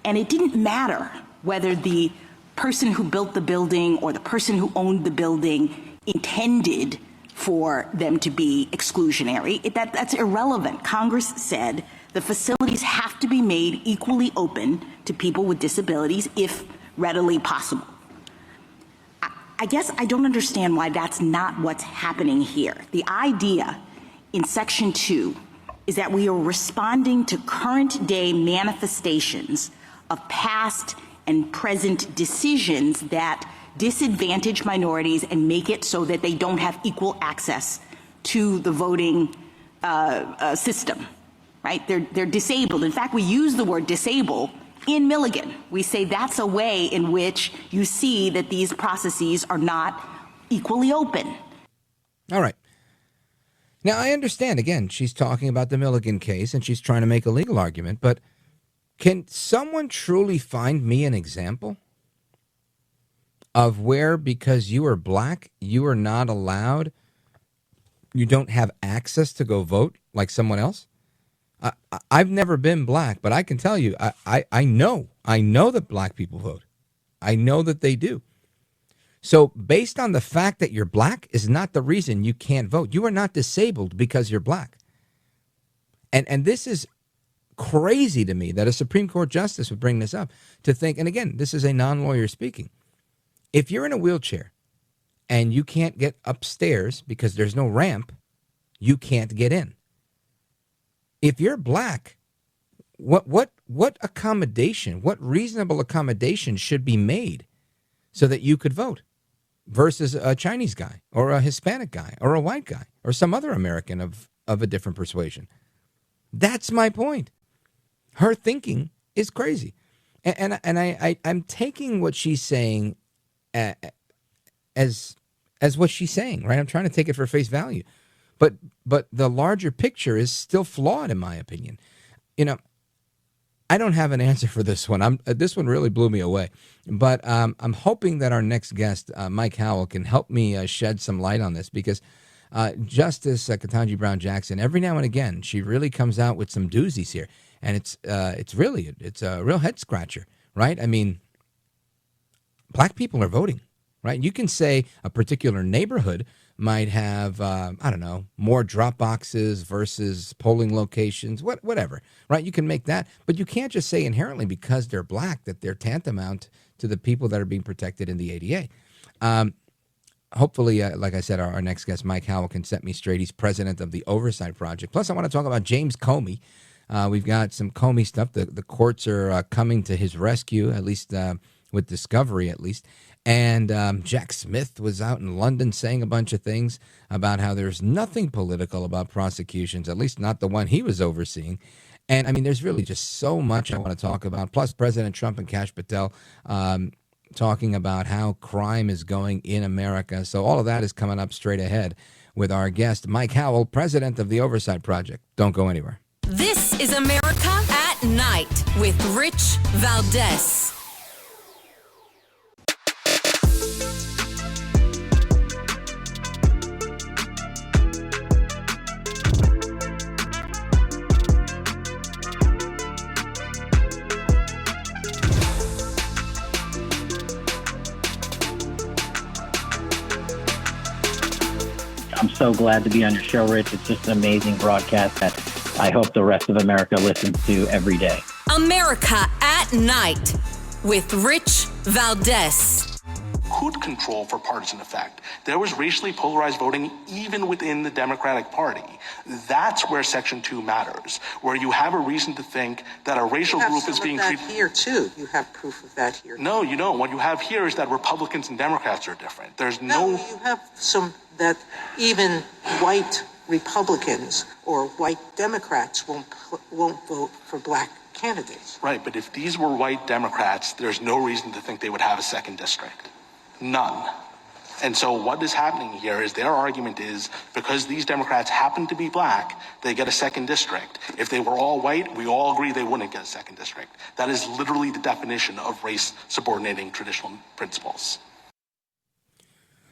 And it didn't matter whether the person who built the building or the person who owned the building intended for them to be exclusionary. That's irrelevant. Congress said the facilities have to be made equally open to people with disabilities if readily possible. I guess I don't understand why that's not what's happening here. The idea in Section 2 is that we are responding to current day manifestations of past and present decisions that disadvantage minorities and make it so that they don't have equal access to the voting system, right? They're disabled. In fact, we use the word disable in Milligan. We say that's a way in which you see that these processes are not equally open. All right. Now, I understand, again, she's talking about the Milligan case and she's trying to make a legal argument, but can someone truly find me an example of where, because you are black, you are not allowed, you don't have access to go vote like someone else? I've never been black, but I can tell you, I know that black people vote. I know that they do. So based on the fact that you're black is not the reason you can't vote. You are not disabled because you're black. And this is crazy to me that a Supreme Court justice would bring this up, to think, and again, this is a non-lawyer speaking. If you're in a wheelchair and you can't get upstairs because there's no ramp, you can't get in. If you're black, what accommodation, what reasonable accommodation should be made so that you could vote versus a Chinese guy or a Hispanic guy or a white guy or some other American of a different persuasion? That's my point. Her thinking is crazy. And I'm taking what she's saying as what she's saying, right? I'm trying to take it for face value. But the larger picture is still flawed, in my opinion. You know, I don't have an answer for this one. This one really blew me away. But I'm hoping that our next guest, Mike Howell, can help me shed some light on this, because Justice Ketanji Brown Jackson, every now and again, she really comes out with some doozies here. And it's a real head scratcher, right? I mean, black people are voting, right? You can say a particular neighborhood might have, more drop boxes versus polling locations, whatever, right? You can make that, but you can't just say inherently because they're black that they're tantamount to the people that are being protected in the ADA. Hopefully, like I said, our next guest, Mike Howell, can set me straight. He's president of the Oversight Project. Plus, I want to talk about James Comey. We've got some Comey stuff. The courts are coming to his rescue, at least with discovery, at least. And Jack Smith was out in London saying a bunch of things about how there's nothing political about prosecutions, at least not the one he was overseeing. And, I mean, there's really just so much I want to talk about. Plus, President Trump and Kash Patel talking about how crime is going in America. So all of that is coming up straight ahead with our guest, Mike Howell, president of the Oversight Project. Don't go anywhere. This is America at Night with Rich Valdes. I'm so glad to be on your show, Rich. It's just an amazing broadcast that I hope the rest of America listens to every day. America at Night with Rich Valdes. Could control for partisan effect. There was racially polarized voting even within the Democratic Party. That's where Section 2 matters, where you have a reason to think that a racial group is being treated. Here too. You have proof of that here. No, you don't. What you have here is that Republicans and Democrats are different. There's no. You have some that even white Republicans or white Democrats won't vote for black candidates. Right, but if these were white Democrats, there's no reason to think they would have a second district. None. And so what is happening here is their argument is because these Democrats happen to be black, they get a second district. If they were all white, we all agree they wouldn't get a second district. That is literally the definition of race subordinating traditional principles.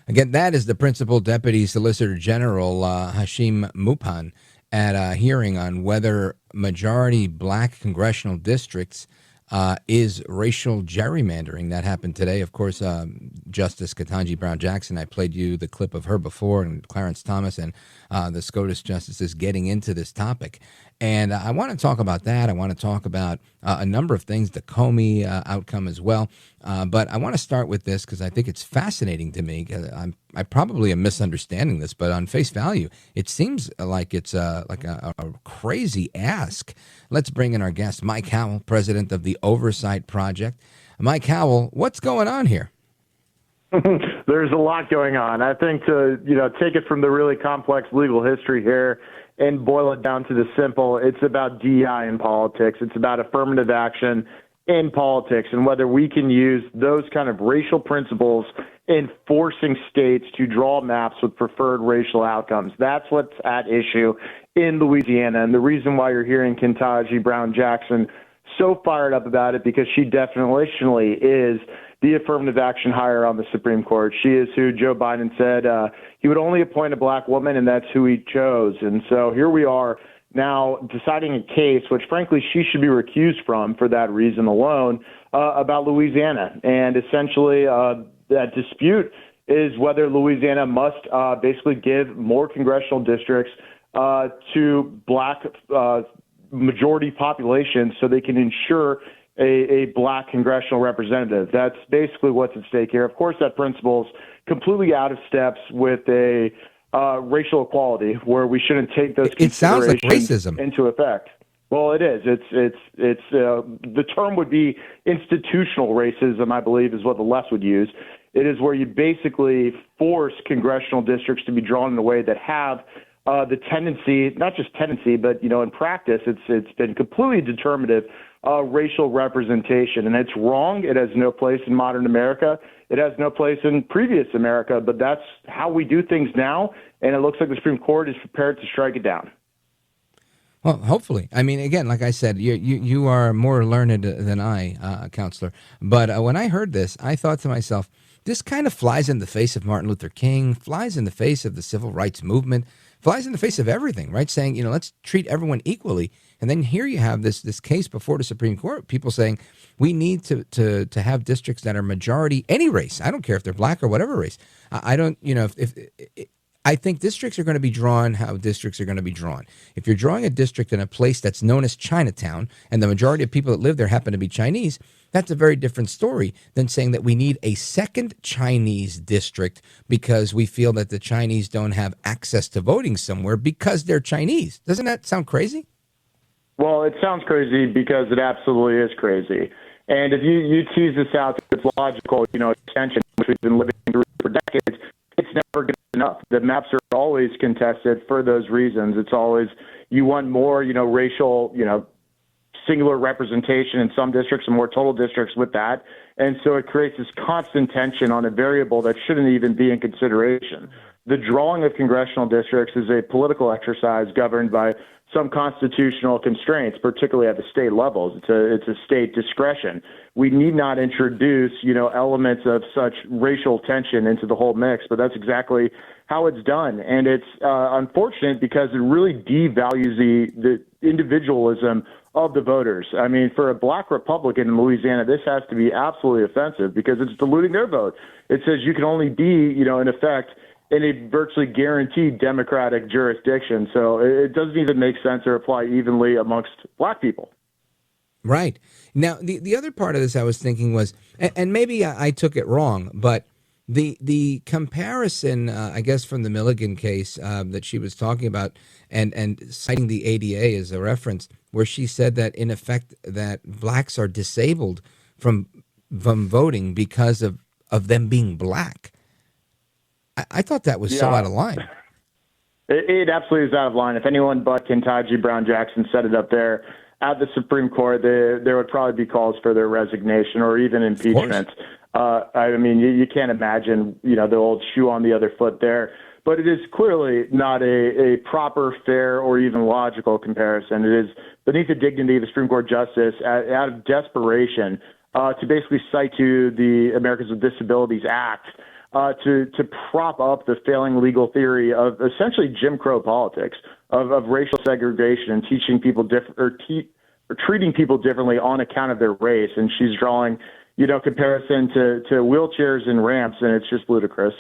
Again, that is the Principal Deputy Solicitor General Hashim Mupan at a hearing on whether majority black congressional districts is racial gerrymandering. That happened today. Of course, Justice Ketanji Brown Jackson, I played you the clip of her before, and Clarence Thomas and the SCOTUS justices getting into this topic. And I want to talk about that. I want to talk about a number of things, the Comey outcome as well. But I want to start with this because I think it's fascinating to me. I probably am misunderstanding this, but on face value, it seems like it's like a crazy ask. Let's bring in our guest, Mike Howell, president of the Oversight Project. Mike Howell, what's going on here? There's a lot going on. I think to take it from the really complex legal history here and boil it down to the simple, it's about DEI in politics. It's about affirmative action in politics and whether we can use those kind of racial principles in forcing states to draw maps with preferred racial outcomes. That's what's at issue in Louisiana. And the reason why you're hearing Ketanji Brown Jackson so fired up about it, because she definitionally is the affirmative action hire on the Supreme Court. She is who Joe Biden said he would only appoint a black woman, and that's who he chose. And so here we are now deciding a case, which frankly she should be recused from for that reason alone, about Louisiana. And essentially that dispute is whether Louisiana must basically give more congressional districts to black majority populations so they can ensure a black congressional representative. That's basically what's at stake here. Of course, that principle is completely out of steps with a racial equality, where we shouldn't take those It sounds like considerations racism into effect. Well, it is. It's the term would be institutional racism, I believe, is what the left would use. It is where you basically force congressional districts to be drawn in a way that have the tendency, not just tendency, but in practice, it's been completely determinative racial representation, and it's wrong. It has no place in modern America. It has no place in previous America, but that's how we do things now, and it looks like the Supreme Court is prepared to strike it down. Well, hopefully. I mean, again, like I said, you are more learned than I, Counselor. But when I heard this, I thought to myself, this kind of flies in the face of Martin Luther King, flies in the face of the civil rights movement, flies in the face of everything, right? Saying, let's treat everyone equally. And then here you have this case before the Supreme Court, people saying we need to have districts that are majority any race. I don't care if they're black or whatever race. I don't, if I think districts are going to be drawn how districts are going to be drawn. If you're drawing a district in a place that's known as Chinatown and the majority of people that live there happen to be Chinese, that's a very different story than saying that we need a second Chinese district because we feel that the Chinese don't have access to voting somewhere because they're Chinese. Doesn't that sound crazy? Well, it sounds crazy because it absolutely is crazy. And if you tease this out to its logical, extension, which we've been living through for decades, it's never good enough. The maps are always contested for those reasons. It's always, you want more, racial, singular representation in some districts and more total districts with that. And so it creates this constant tension on a variable that shouldn't even be in consideration. The drawing of congressional districts is a political exercise governed by some constitutional constraints, particularly at the state levels. It's a state discretion. We need not introduce, elements of such racial tension into the whole mix, but that's exactly how it's done. And it's unfortunate because it really devalues the individualism of the voters. I mean, for a black Republican in Louisiana, this has to be absolutely offensive because it's diluting their vote. It says you can only be, in effect, in a virtually guaranteed Democratic jurisdiction. So it doesn't even make sense or apply evenly amongst black people. Right. Now, the other part of this I was thinking was, and maybe I took it wrong, but the comparison, I guess, from the Milligan case that she was talking about and citing the ADA as a reference, where she said that, in effect, that blacks are disabled from voting because of them being black. I thought that was so out of line. It absolutely is out of line. If anyone but Ketanji Brown Jackson set it up there at the Supreme Court, there would probably be calls for their resignation or even impeachment. I mean, you can't imagine, the old shoe on the other foot there. But it is clearly not a proper, fair, or even logical comparison. It is beneath the dignity of the Supreme Court justice out of desperation to basically cite to the Americans with Disabilities Act to prop up the failing legal theory of essentially Jim Crow politics, of racial segregation and teaching people or treating people differently on account of their race. And she's drawing, comparison to wheelchairs and ramps, and it's just ludicrous.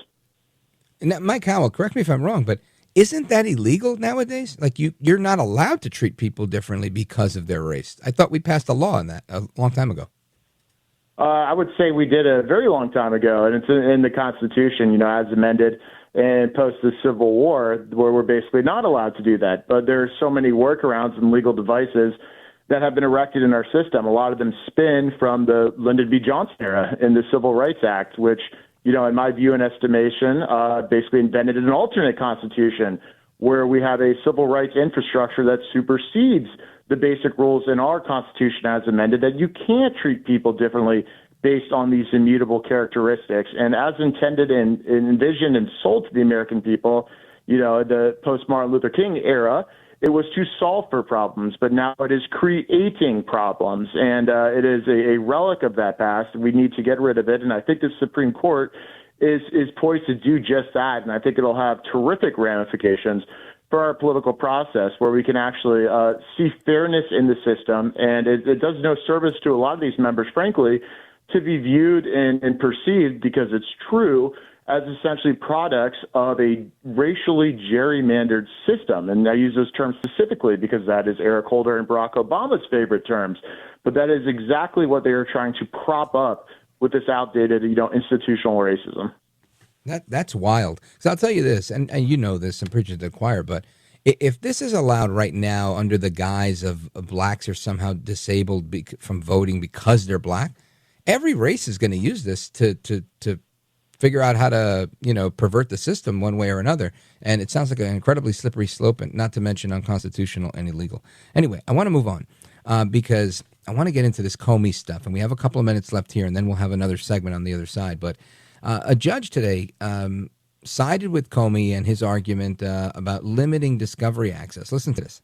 Now, Mike Howell, correct me if I'm wrong, but isn't that illegal nowadays? Like you're not allowed to treat people differently because of their race. I thought we passed a law on that a long time ago. I would say we did a very long time ago, and it's in the Constitution, as amended and post the Civil War, where we're basically not allowed to do that. But there are so many workarounds and legal devices that have been erected in our system. A lot of them spin from the Lyndon B. Johnson era in the Civil Rights Act, which, in my view and estimation, basically invented an alternate constitution where we have a civil rights infrastructure that supersedes the basic rules in our Constitution as amended, that you can't treat people differently based on these immutable characteristics. And as intended and envisioned and sold to the American people, the post-Martin Luther King era, it was to solve for problems, but now it is creating problems. And it is a relic of that past. We need to get rid of it. And I think the Supreme Court is poised to do just that. And I think it'll have terrific ramifications for our political process, where we can actually see fairness in the system. And it does no service to a lot of these members, frankly, to be viewed and perceived, because it's true, as essentially products of a racially gerrymandered system. And I use those terms specifically because that is Eric Holder and Barack Obama's favorite terms. But that is exactly what they are trying to prop up with this outdated, institutional racism. That's wild. So I'll tell you this, and you know this, I'm preaching to the choir, but if this is allowed right now under the guise of blacks are somehow disabled from voting because they're black, every race is going to use this to figure out how to, pervert the system one way or another. And it sounds like an incredibly slippery slope, and not to mention unconstitutional and illegal. Anyway, I want to move on because I want to get into this Comey stuff, and we have a couple of minutes left here, and then we'll have another segment on the other side. But a judge today sided with Comey and his argument about limiting discovery access. Listen to this.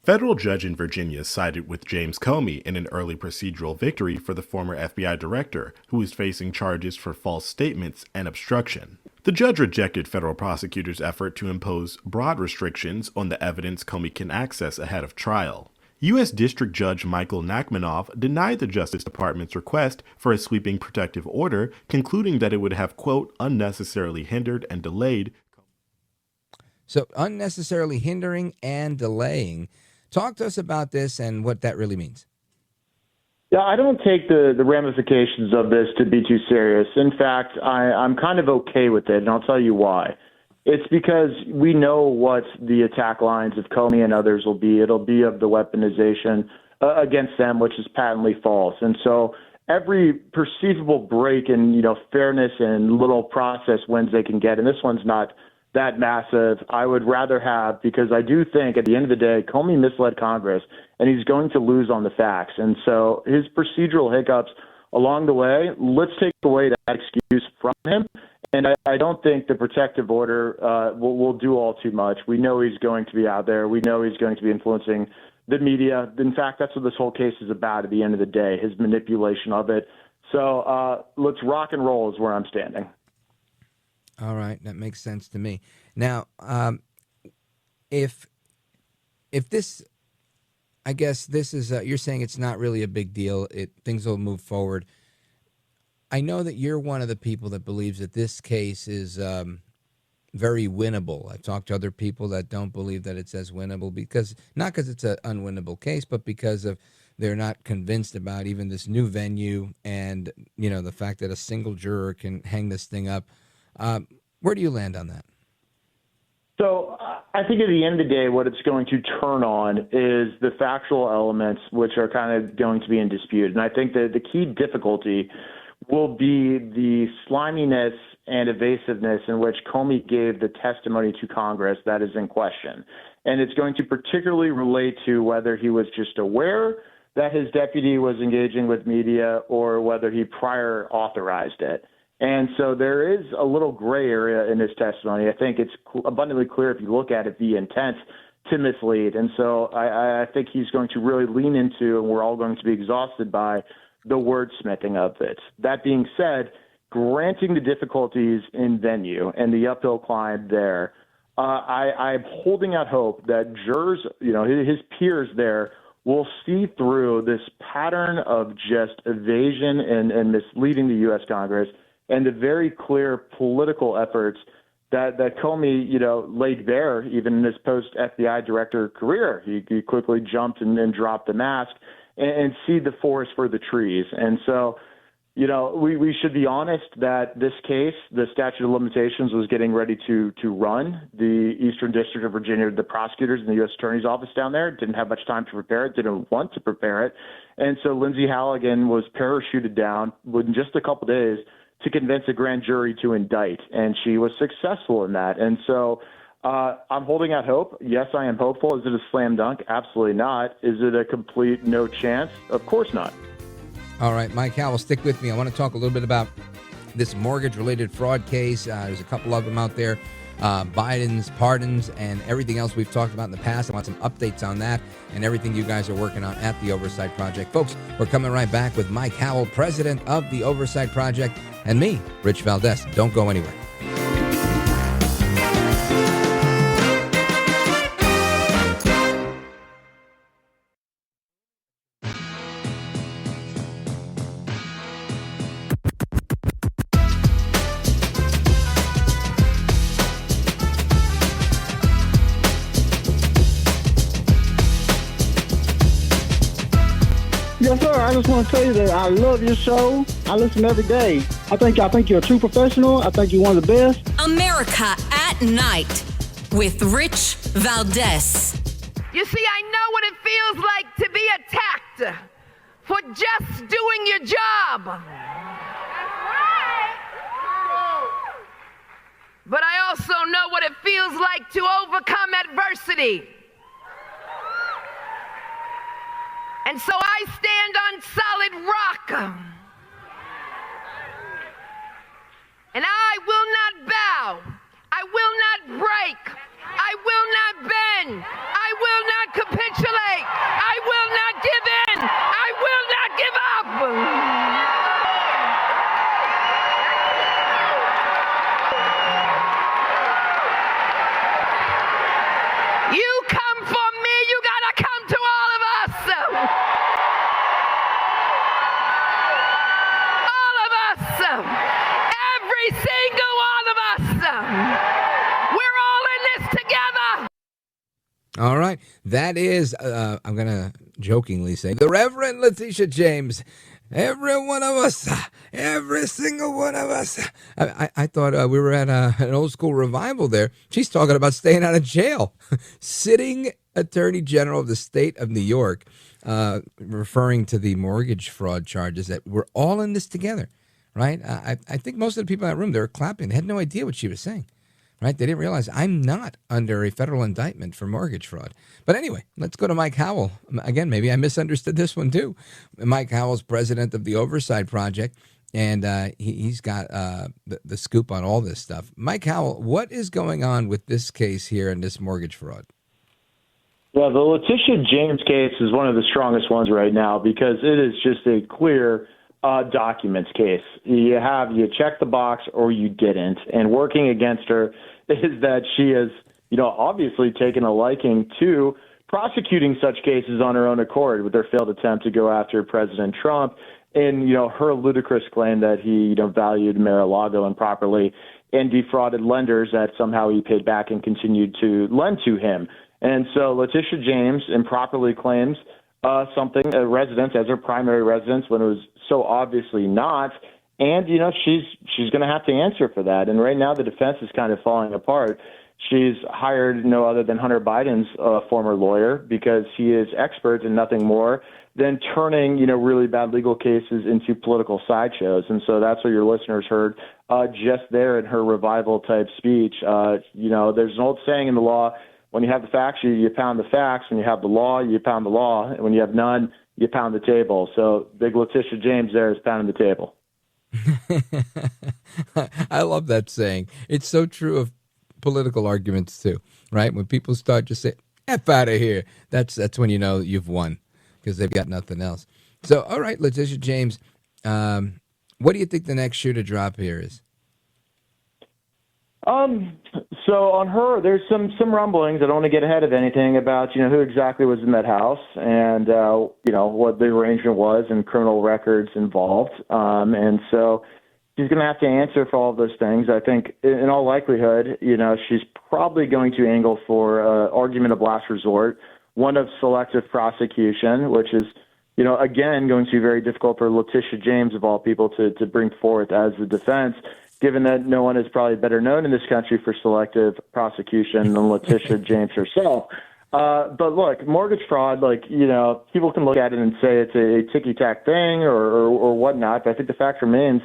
Federal judge in Virginia sided with James Comey in an early procedural victory for the former FBI director, who is facing charges for false statements and obstruction. The judge rejected federal prosecutors' effort to impose broad restrictions on the evidence Comey can access ahead of trial. U.S. District Judge Michael Nachmanoff denied the Justice Department's request for a sweeping protective order, concluding that it would have, quote, unnecessarily hindered and delayed. So unnecessarily hindering and delaying. Talk to us about this and what that really means. Yeah, I don't take the ramifications of this to be too serious. In fact, I'm kind of okay with it, and I'll tell you why. It's because we know what the attack lines of Comey and others will be. It'll be of the weaponization against them, which is patently false. And so every perceivable break in, fairness and little process wins they can get, and this one's not that massive, I would rather have, because I do think at the end of the day, Comey misled Congress, and he's going to lose on the facts. And so his procedural hiccups along the way, let's take away that excuse from him. And I don't think the protective order will do all too much. We know he's going to be out there. We know he's going to be influencing the media. In fact, that's what this whole case is about at the end of the day, his manipulation of it. So let's rock and roll is where I'm standing. All right, that makes sense to me. Now, if this, I guess this is, you're saying it's not really a big deal. Things will move forward. I know that you're one of the people that believes that this case is very winnable. I've talked to other people that don't believe that it's as winnable because, not because it's an unwinnable case, but because of they're not convinced about even this new venue and, the fact that a single juror can hang this thing up. Where do you land on that? So I think at the end of the day, what it's going to turn on is the factual elements, which are kind of going to be in dispute. And I think that the key difficulty will be the sliminess and evasiveness in which Comey gave the testimony to Congress that is in question. And it's going to particularly relate to whether he was just aware that his deputy was engaging with media or whether he prior authorized it. And so there is a little gray area in his testimony. I think it's abundantly clear if you look at it, the intent to mislead. And so I think he's going to really lean into, and we're all going to be exhausted by, the wordsmithing of it. That being said, granting the difficulties in venue and the uphill climb there, I'm holding out hope that jurors, his peers there, will see through this pattern of just evasion and misleading the U.S. Congress and the very clear political efforts that Comey, laid bare even in his post-FBI director career. He quickly jumped and dropped the mask and see the forest for the trees. And so, we should be honest that this case, the statute of limitations was getting ready to run. The Eastern District of Virginia, the prosecutors in the U.S. Attorney's Office down there didn't have much time to prepare it, didn't want to prepare it. And so Lindsay Halligan was parachuted down within just a couple days to convince a grand jury to indict. And she was successful in that. And so I'm holding out hope. Yes, I am hopeful. Is it a slam dunk? Absolutely not. Is it a complete no chance? Of course not. All right, Mike Howell, stick with me. I want to talk a little bit about this mortgage-related fraud case. There's a couple of them out there. Biden's pardons and everything else we've talked about in the past. I want some updates on that and everything you guys are working on at the Oversight Project. Folks, we're coming right back with Mike Howell, president of the Oversight Project, and me, Rich Valdes. Don't go anywhere. Yes, sir. I just want to tell you that I love your show. I listen every day. I think you're a true professional. I think you're one of the best. America at Night with Rich Valdes. You see, I know what it feels like to be attacked for just doing your job. But I also know what it feels like to overcome adversity. And so I stand on solid rock. And I will not bow. I will not break. I will not bend. I will not capitulate. That is, I'm going to jokingly say, the Reverend Leticia James. Every one of us, every single one of us. I thought we were at an old school revival there. She's talking about staying out of jail. Sitting Attorney General of the state of New York, referring to the mortgage fraud charges, that we're all in this together, right? I think most of the people in that room, they were clapping. They had no idea what she was saying. Right? They didn't realize I'm not under a federal indictment for mortgage fraud. But anyway, let's go to Mike Howell. Again, maybe I misunderstood this one too. Mike Howell's president of the Oversight Project, and he's got the scoop on all this stuff. Mike Howell, what is going on with this case here and this mortgage fraud? Well, the Leticia James case is one of the strongest ones right now because it is just a clear documents case. You check the box or you didn't. And working against her is that she has, obviously taken a liking to prosecuting such cases on her own accord with her failed attempt to go after President Trump and, her ludicrous claim that he, valued Mar-a-Lago improperly and defrauded lenders that somehow he paid back and continued to lend to him. And so Leticia James improperly claims something, a residence as her primary residence when it was so obviously not. And, she's going to have to answer for that. And right now the defense is kind of falling apart. She's hired no other than Hunter Biden's former lawyer because he is expert in nothing more than turning, really bad legal cases into political sideshows. And so that's what your listeners heard just there in her revival type speech. There's an old saying in the law, when you have the facts, you pound the facts. When you have the law, you pound the law. And when you have none, you pound the table. So big Leticia James there is pounding the table. I love that saying. It's so true of political arguments too, right? When people start to say, F out of here, that's when you know you've won because they've got nothing else. So, all right, Leticia James, what do you think the next shoe to drop here is? So on her, there's some rumblings. I don't want to get ahead of anything about, who exactly was in that house and, what the arrangement was and criminal records involved. And so she's going to have to answer for all of those things. I think in all likelihood, she's probably going to angle for argument of last resort, one of selective prosecution, which is, again, going to be very difficult for Leticia James, of all people, to bring forth as the defense, given that no one is probably better known in this country for selective prosecution than Leticia James herself. But look, mortgage fraud, people can look at it and say it's a ticky-tack thing or whatnot, but I think the fact remains,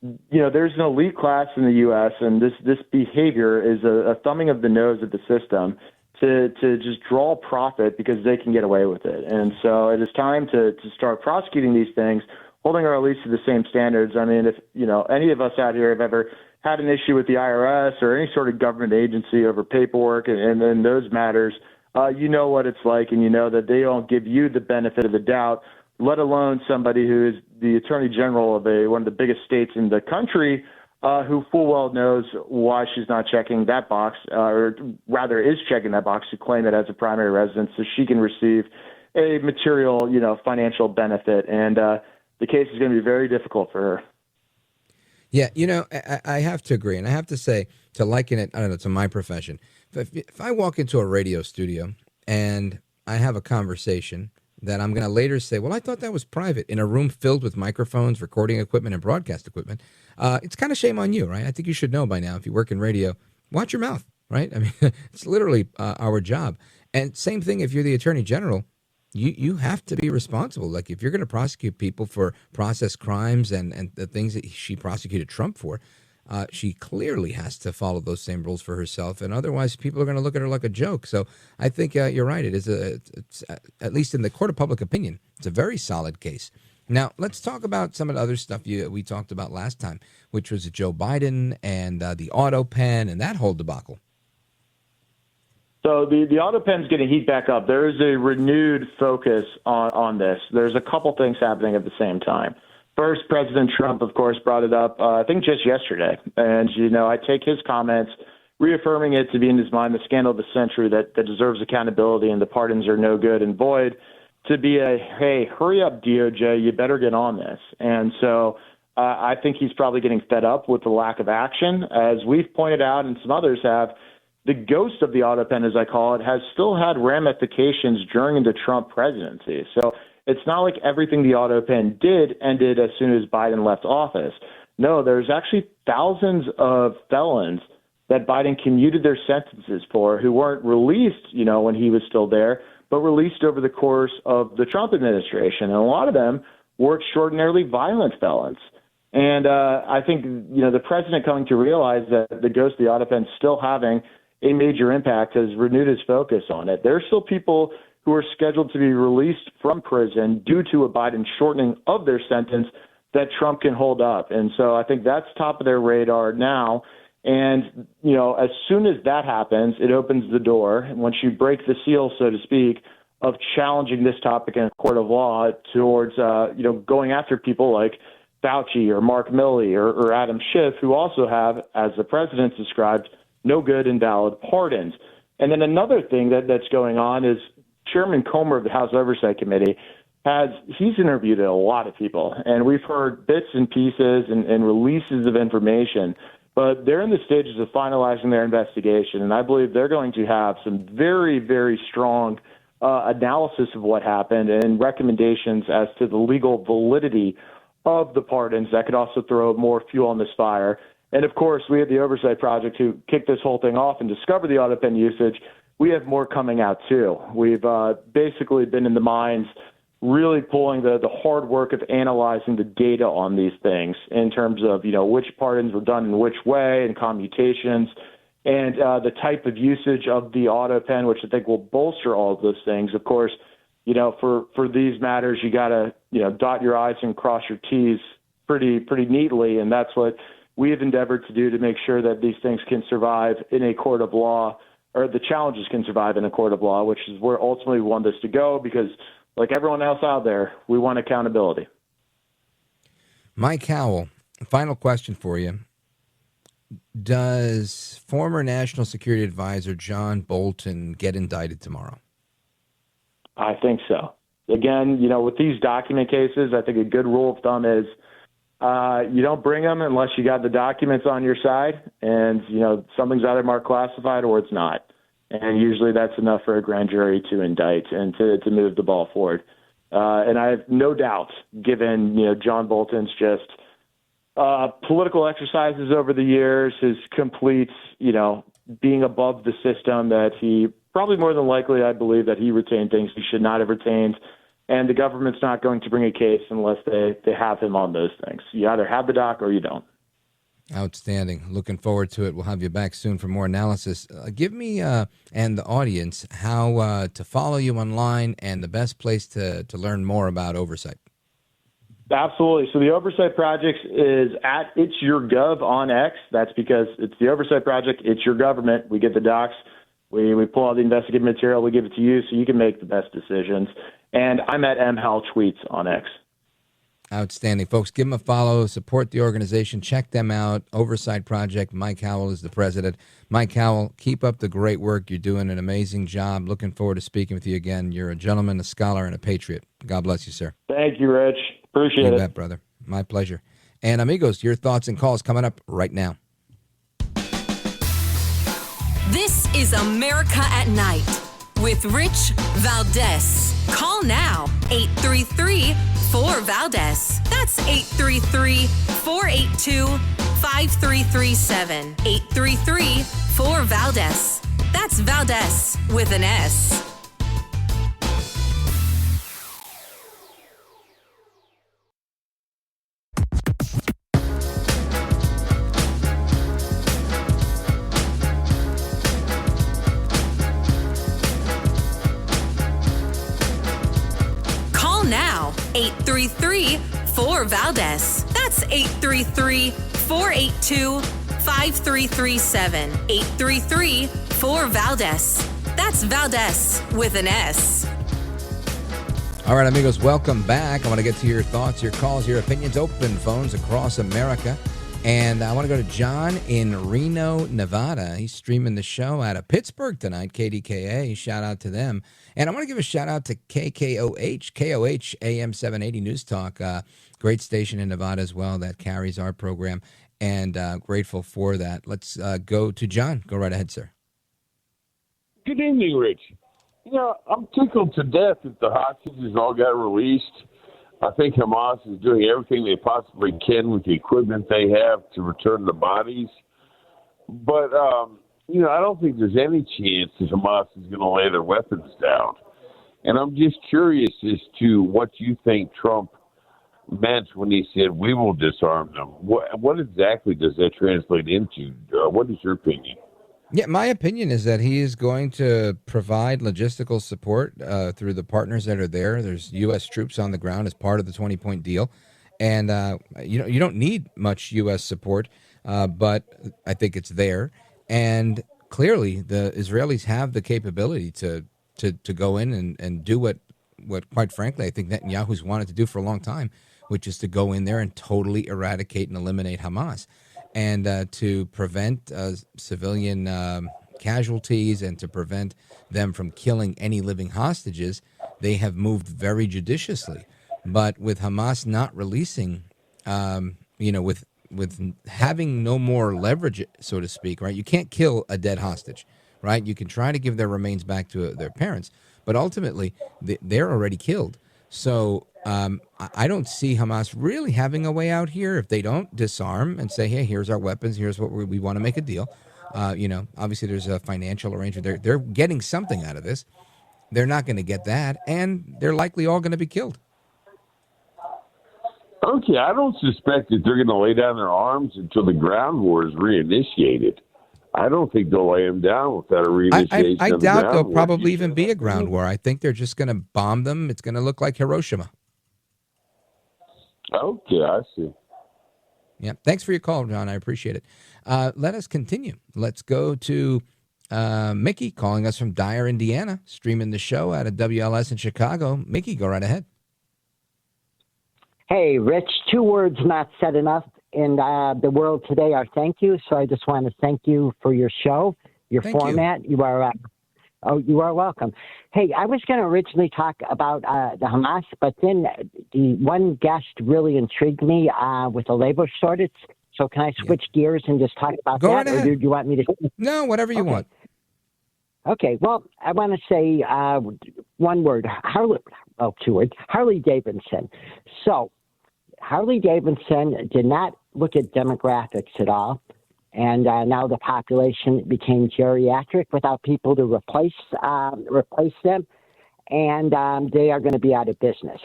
there's an elite class in the U.S., and this behavior is a thumbing of the nose at the system to just draw profit because they can get away with it. And so it is time to start prosecuting these things, holding our elites to the same standards. I mean, if, any of us out here have ever had an issue with the IRS or any sort of government agency over paperwork and those matters, you know what it's like, and you know that they don't give you the benefit of the doubt, let alone somebody who is the attorney general of one of the biggest states in the country, who full well knows why she's not checking that box, or rather is checking that box to claim it as a primary residence so she can receive a material, financial benefit. And the case is going to be very difficult for her. Yeah, I have to agree. And I have to say, to liken it, I don't know, to my profession, if I walk into a radio studio and I have a conversation that I'm going to later say, well, I thought that was private, in a room filled with microphones, recording equipment, and broadcast equipment, it's kind of shame on you, right? I think you should know by now, if you work in radio, watch your mouth, right? I mean, it's literally our job. And same thing if you're the attorney general. You have to be responsible. Like, if you're going to prosecute people for process crimes and the things that she prosecuted Trump for, she clearly has to follow those same rules for herself. And otherwise, people are going to look at her like a joke. So I think you're right. It's at least in the court of public opinion, it's a very solid case. Now, let's talk about some of the other stuff we talked about last time, which was Joe Biden and the auto pen and that whole debacle. So the auto pen's going to heat back up. There is a renewed focus on this. There's a couple things happening at the same time. First, President Trump, of course, brought it up, I think just yesterday. And, I take his comments, reaffirming it to be in his mind the scandal of the century that deserves accountability and the pardons are no good and void, to be hey, hurry up, DOJ, you better get on this. And so I think he's probably getting fed up with the lack of action. As we've pointed out and some others have, the ghost of the auto pen, as I call it, has still had ramifications during the Trump presidency. So it's not like everything the auto pen did ended as soon as Biden left office. No, there's actually thousands of felons that Biden commuted their sentences for who weren't released, when he was still there, but released over the course of the Trump administration. And a lot of them were extraordinarily violent felons. And I think, the president coming to realize that the ghost of the auto pen still having a major impact has renewed his focus on it. There are still people who are scheduled to be released from prison due to a Biden shortening of their sentence that Trump can hold up. And so I think that's top of their radar now. And, as soon as that happens, it opens the door. And once you break the seal, so to speak, of challenging this topic in a court of law towards, going after people like Fauci or Mark Milley or Adam Schiff, who also have, as the president described, no good and valid pardons. And then another thing that's going on is Chairman Comer of the House Oversight Committee he's interviewed a lot of people, and we've heard bits and pieces and releases of information, but they're in the stages of finalizing their investigation, and I believe they're going to have some very, very strong analysis of what happened and recommendations as to the legal validity of the pardons that could also throw more fuel on this fire. And, of course, we have the Oversight Project who kicked this whole thing off and discovered the auto pen usage. We have more coming out, too. We've basically been in the mines really pulling the hard work of analyzing the data on these things in terms of, which pardons were done in which way and commutations and the type of usage of the auto pen, which I think will bolster all of those things. Of course, for these matters, you got to, dot your I's and cross your T's pretty neatly. And that's what we have endeavored to do to make sure that these things can survive in a court of law, or the challenges can survive in a court of law, which is where ultimately we want this to go, because like everyone else out there, we want accountability. Mike Howell, final question for you. Does former National Security Advisor John Bolton get indicted tomorrow? I think so. Again, with these document cases, I think a good rule of thumb is you don't bring them unless you got the documents on your side and, something's either marked classified or it's not. And usually that's enough for a grand jury to indict and to move the ball forward. And I have no doubt, given, John Bolton's just political exercises over the years, his complete, being above the system, that he probably more than likely, I believe, that he retained things he should not have retained. And the government's not going to bring a case unless they have him on those things. You either have the doc or you don't. Outstanding. Looking forward to it. We'll have you back soon for more analysis. Give me and the audience how to follow you online and the best place to learn more about Oversight. Absolutely. So the Oversight Project is at It's Your Gov on X. That's because it's the Oversight Project. It's your government. We get the docs. We pull all the investigative material. We give it to you so you can make the best decisions. And I'm at Howell Tweets on X. Outstanding. Folks, give them a follow, support the organization, check them out. Oversight Project. Mike Howell is the president. Mike Howell, keep up the great work. You're doing an amazing job. Looking forward to speaking with you again. You're a gentleman, a scholar, and a patriot. God bless you, sir. Thank you, Rich. Appreciate it. You bet, brother. My pleasure. And amigos, your thoughts and calls coming up right now. This is America at Night with Rich Valdes. Call now, 833-4-VALDES. That's 833-482-5337. 833-4-VALDES. That's Valdes with an S. Now, 833-4-VALDES. That's 833-482-5337. 833-4-VALDES. That's Valdes with an S. All right, amigos, welcome back. I want to get to your thoughts, your calls, your opinions, open phones across America. And I want to go to John in Reno, Nevada. He's streaming the show out of Pittsburgh tonight, KDKA. Shout out to them. And I want to give a shout out to KOH AM 780 News Talk. Great station in Nevada as well that carries our program. And grateful for that. Let's go to John. Go right ahead, sir. Good evening, Rich. I'm tickled to death that the hostages all got released. I think Hamas is doing everything they possibly can with the equipment they have to return the bodies. But, I don't think there's any chance that Hamas is going to lay their weapons down. And I'm just curious as to what you think Trump meant when he said, we will disarm them. What exactly does that translate into? What is your opinion? Yeah, my opinion is that he is going to provide logistical support through the partners that are there. There's U.S. troops on the ground as part of the 20-point deal. And, you don't need much U.S. support, but I think it's there. And clearly the Israelis have the capability to go in and do what, quite frankly, I think Netanyahu's wanted to do for a long time, which is to go in there and totally eradicate and eliminate Hamas. And to prevent civilian casualties and to prevent them from killing any living hostages, they have moved very judiciously. But with Hamas not releasing, with having no more leverage, so to speak, right? You can't kill a dead hostage, right? You can try to give their remains back to their parents, but ultimately they're already killed. So I don't see Hamas really having a way out here if they don't disarm and say, hey, here's our weapons, here's what we want to make a deal. Obviously there's a financial arrangement. They're getting something out of this. They're not going to get that, and they're likely all going to be killed. Okay, I don't suspect that they're going to lay down their arms until the ground war is reinitiated. I don't think they'll lay them down without a reinitiation. I doubt there'll probably even be a ground war. I think they're just going to bomb them. It's going to look like Hiroshima. Okay, I see. Yeah, thanks for your call, John. I appreciate it. Let us continue. Let's go to Mickey calling us from Dyer, Indiana, streaming the show out of WLS in Chicago. Mickey, go right ahead. Hey, Rich, 2 words not said enough in the world today are thank you. So I just want to thank you for your show, your format. You are you are welcome. Hey, I was going to originally talk about the Hamas, but then the one guest really intrigued me with the labor shortage. So can I switch gears and just talk about Go that? right ahead. Or do you want me to? No, whatever you want. Okay, well, I want to say one word, two words, Harley Davidson. So Harley Davidson did not look at demographics at all. And now the population became geriatric without people to replace them. And they are going to be out of business.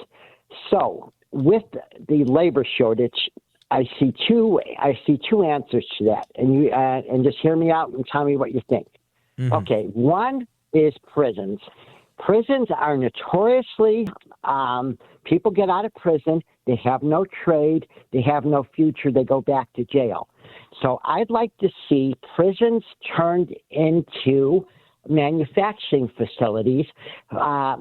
So with the labor shortage, I see two answers to that. And just hear me out and tell me what you think. Mm-hmm. Okay, one is prisons. Prisons are notoriously, people get out of prison, they have no trade, they have no future, they go back to jail. So I'd like to see prisons turned into manufacturing facilities for,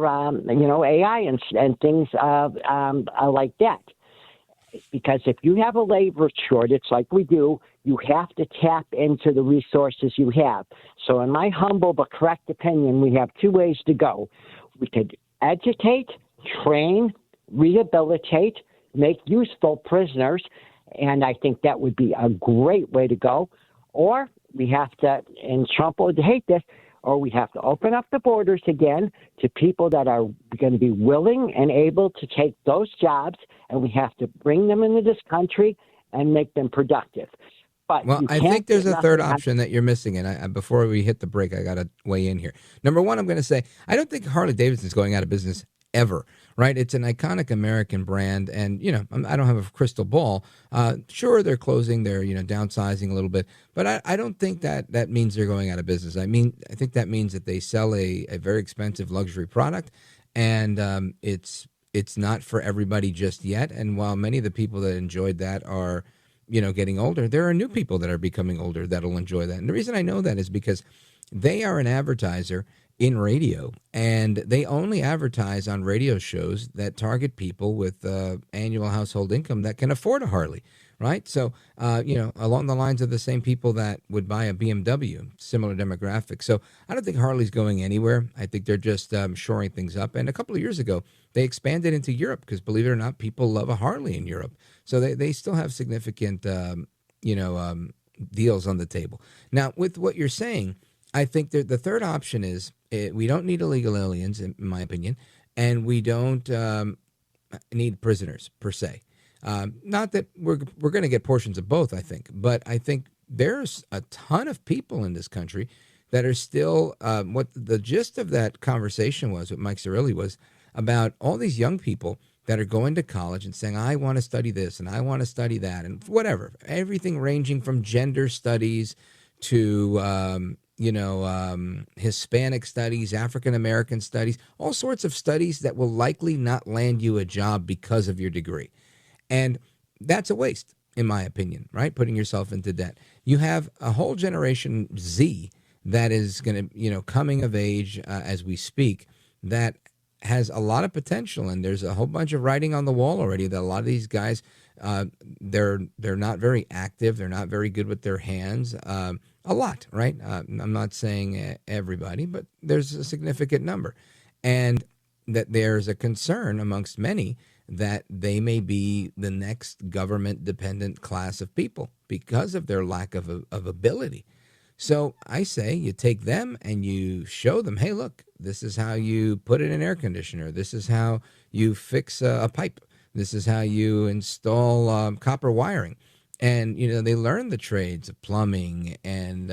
AI and things like that. Because if you have a labor shortage like we do, you have to tap into the resources you have. So in my humble but correct opinion, we have 2 ways to go. We could educate, train, rehabilitate, make useful prisoners, and I think that would be a great way to go. Or we have to, and Trump would hate this, or we have to open up the borders again to people that are going to be willing and able to take those jobs, and we have to bring them into this country and make them productive. But well, I think there's a third option that you're missing, and before we hit the break, I got to weigh in here. Number one, I'm going to say I don't think Harley Davidson's going out of business ever, right? It's an iconic American brand, and I don't have a crystal ball. Sure, they're closing, they're downsizing a little bit, but I don't think that means they're going out of business. I think that means that they sell a very expensive luxury product, and it's not for everybody just yet. And while many of the people that enjoyed that are getting older, there are new people that are becoming older that'll enjoy that. And the reason I know that is because they are an advertiser in radio, and they only advertise on radio shows that target people with annual household income that can afford a Harley, right? So, along the lines of the same people that would buy a BMW, similar demographic. So I don't think Harley's going anywhere. I think they're just shoring things up. And a couple of years ago, they expanded into Europe because, believe it or not, people love a Harley in Europe. So they still have significant, deals on the table. Now, with what you're saying, I think that the third option is we don't need illegal aliens, in my opinion, and we don't need prisoners per se. Not that we're going to get portions of both, I think, but I think there's a ton of people in this country that are still what the gist of that conversation was with Mike Sarraille was about all these young people that are going to college and saying, I want to study this and I want to study that and whatever, everything ranging from gender studies to, Hispanic studies, African-American studies, all sorts of studies that will likely not land you a job because of your degree. And that's a waste, in my opinion, right? Putting yourself into debt. You have a whole generation Z that is going to, coming of age as we speak, that has a lot of potential. And there's a whole bunch of writing on the wall already that a lot of these guys, they're not very active. They're not very good with their hands. A lot, right? I'm not saying everybody, but there's a significant number. And that there's a concern amongst many that they may be the next government-dependent class of people because of their lack of ability. So I say you take them and you show them, hey, look, this is how you put in an air conditioner. This is how you fix a pipe. This is how you install copper wiring. And, they learn the trades of plumbing and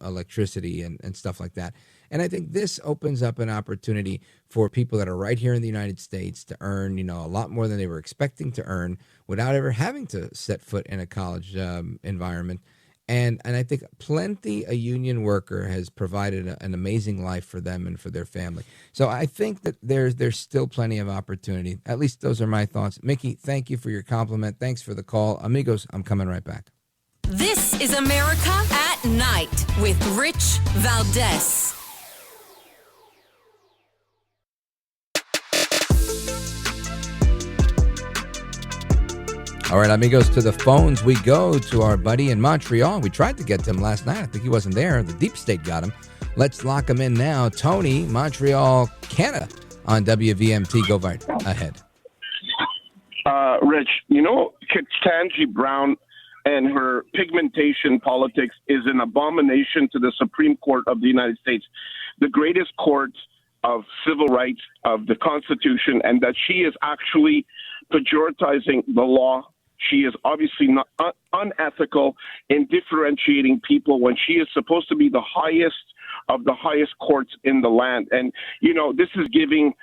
electricity and stuff like that. And I think this opens up an opportunity for people that are right here in the United States to earn, a lot more than they were expecting to earn without ever having to set foot in a college environment. And I think plenty a union worker has provided an amazing life for them and for their family. So I think that there's still plenty of opportunity. At least those are my thoughts. Mickey, thank you for your compliment. Thanks for the call. Amigos, I'm coming right back. This is America at Night with Rich Valdes. All right, amigos, to the phones we go to our buddy in Montreal. We tried to get to him last night. I think he wasn't there. The deep state got him. Let's lock him in now. Tony, Montreal, Canada, on WVMT. Go right ahead. Rich, Ketanji Brown and her pigmentation politics is an abomination to the Supreme Court of the United States, the greatest court of civil rights of the Constitution, and that she is actually pejoratizing the law. She is obviously not unethical in differentiating people when she is supposed to be the highest of the highest courts in the land. And, this is giving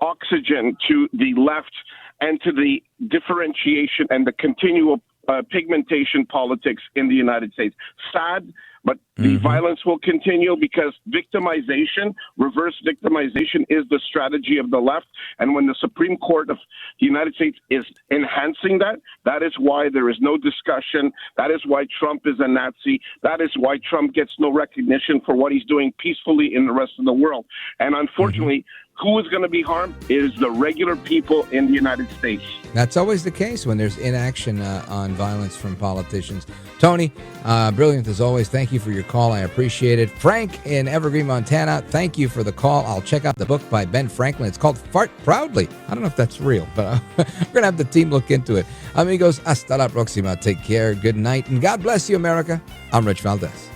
oxygen to the left and to the differentiation and the continual pigmentation politics in the United States. Sad, but the violence will continue because victimization, reverse victimization, is the strategy of the left. And when the Supreme Court of the United States is enhancing that, that is why there is no discussion. That is why Trump is a Nazi. That is why Trump gets no recognition for what he's doing peacefully in the rest of the world. And unfortunately, who is going to be harmed is the regular people in the United States. That's always the case when there's inaction on violence from politicians. Tony, brilliant as always. Thank you for your call. I appreciate it. Frank in Evergreen, Montana, thank you for the call. I'll check out the book by Ben Franklin. It's called Fart Proudly. I don't know if that's real, but we're going to have the team look into it. Amigos, hasta la próxima. Take care. Good night. And God bless you, America. I'm Rich Valdes.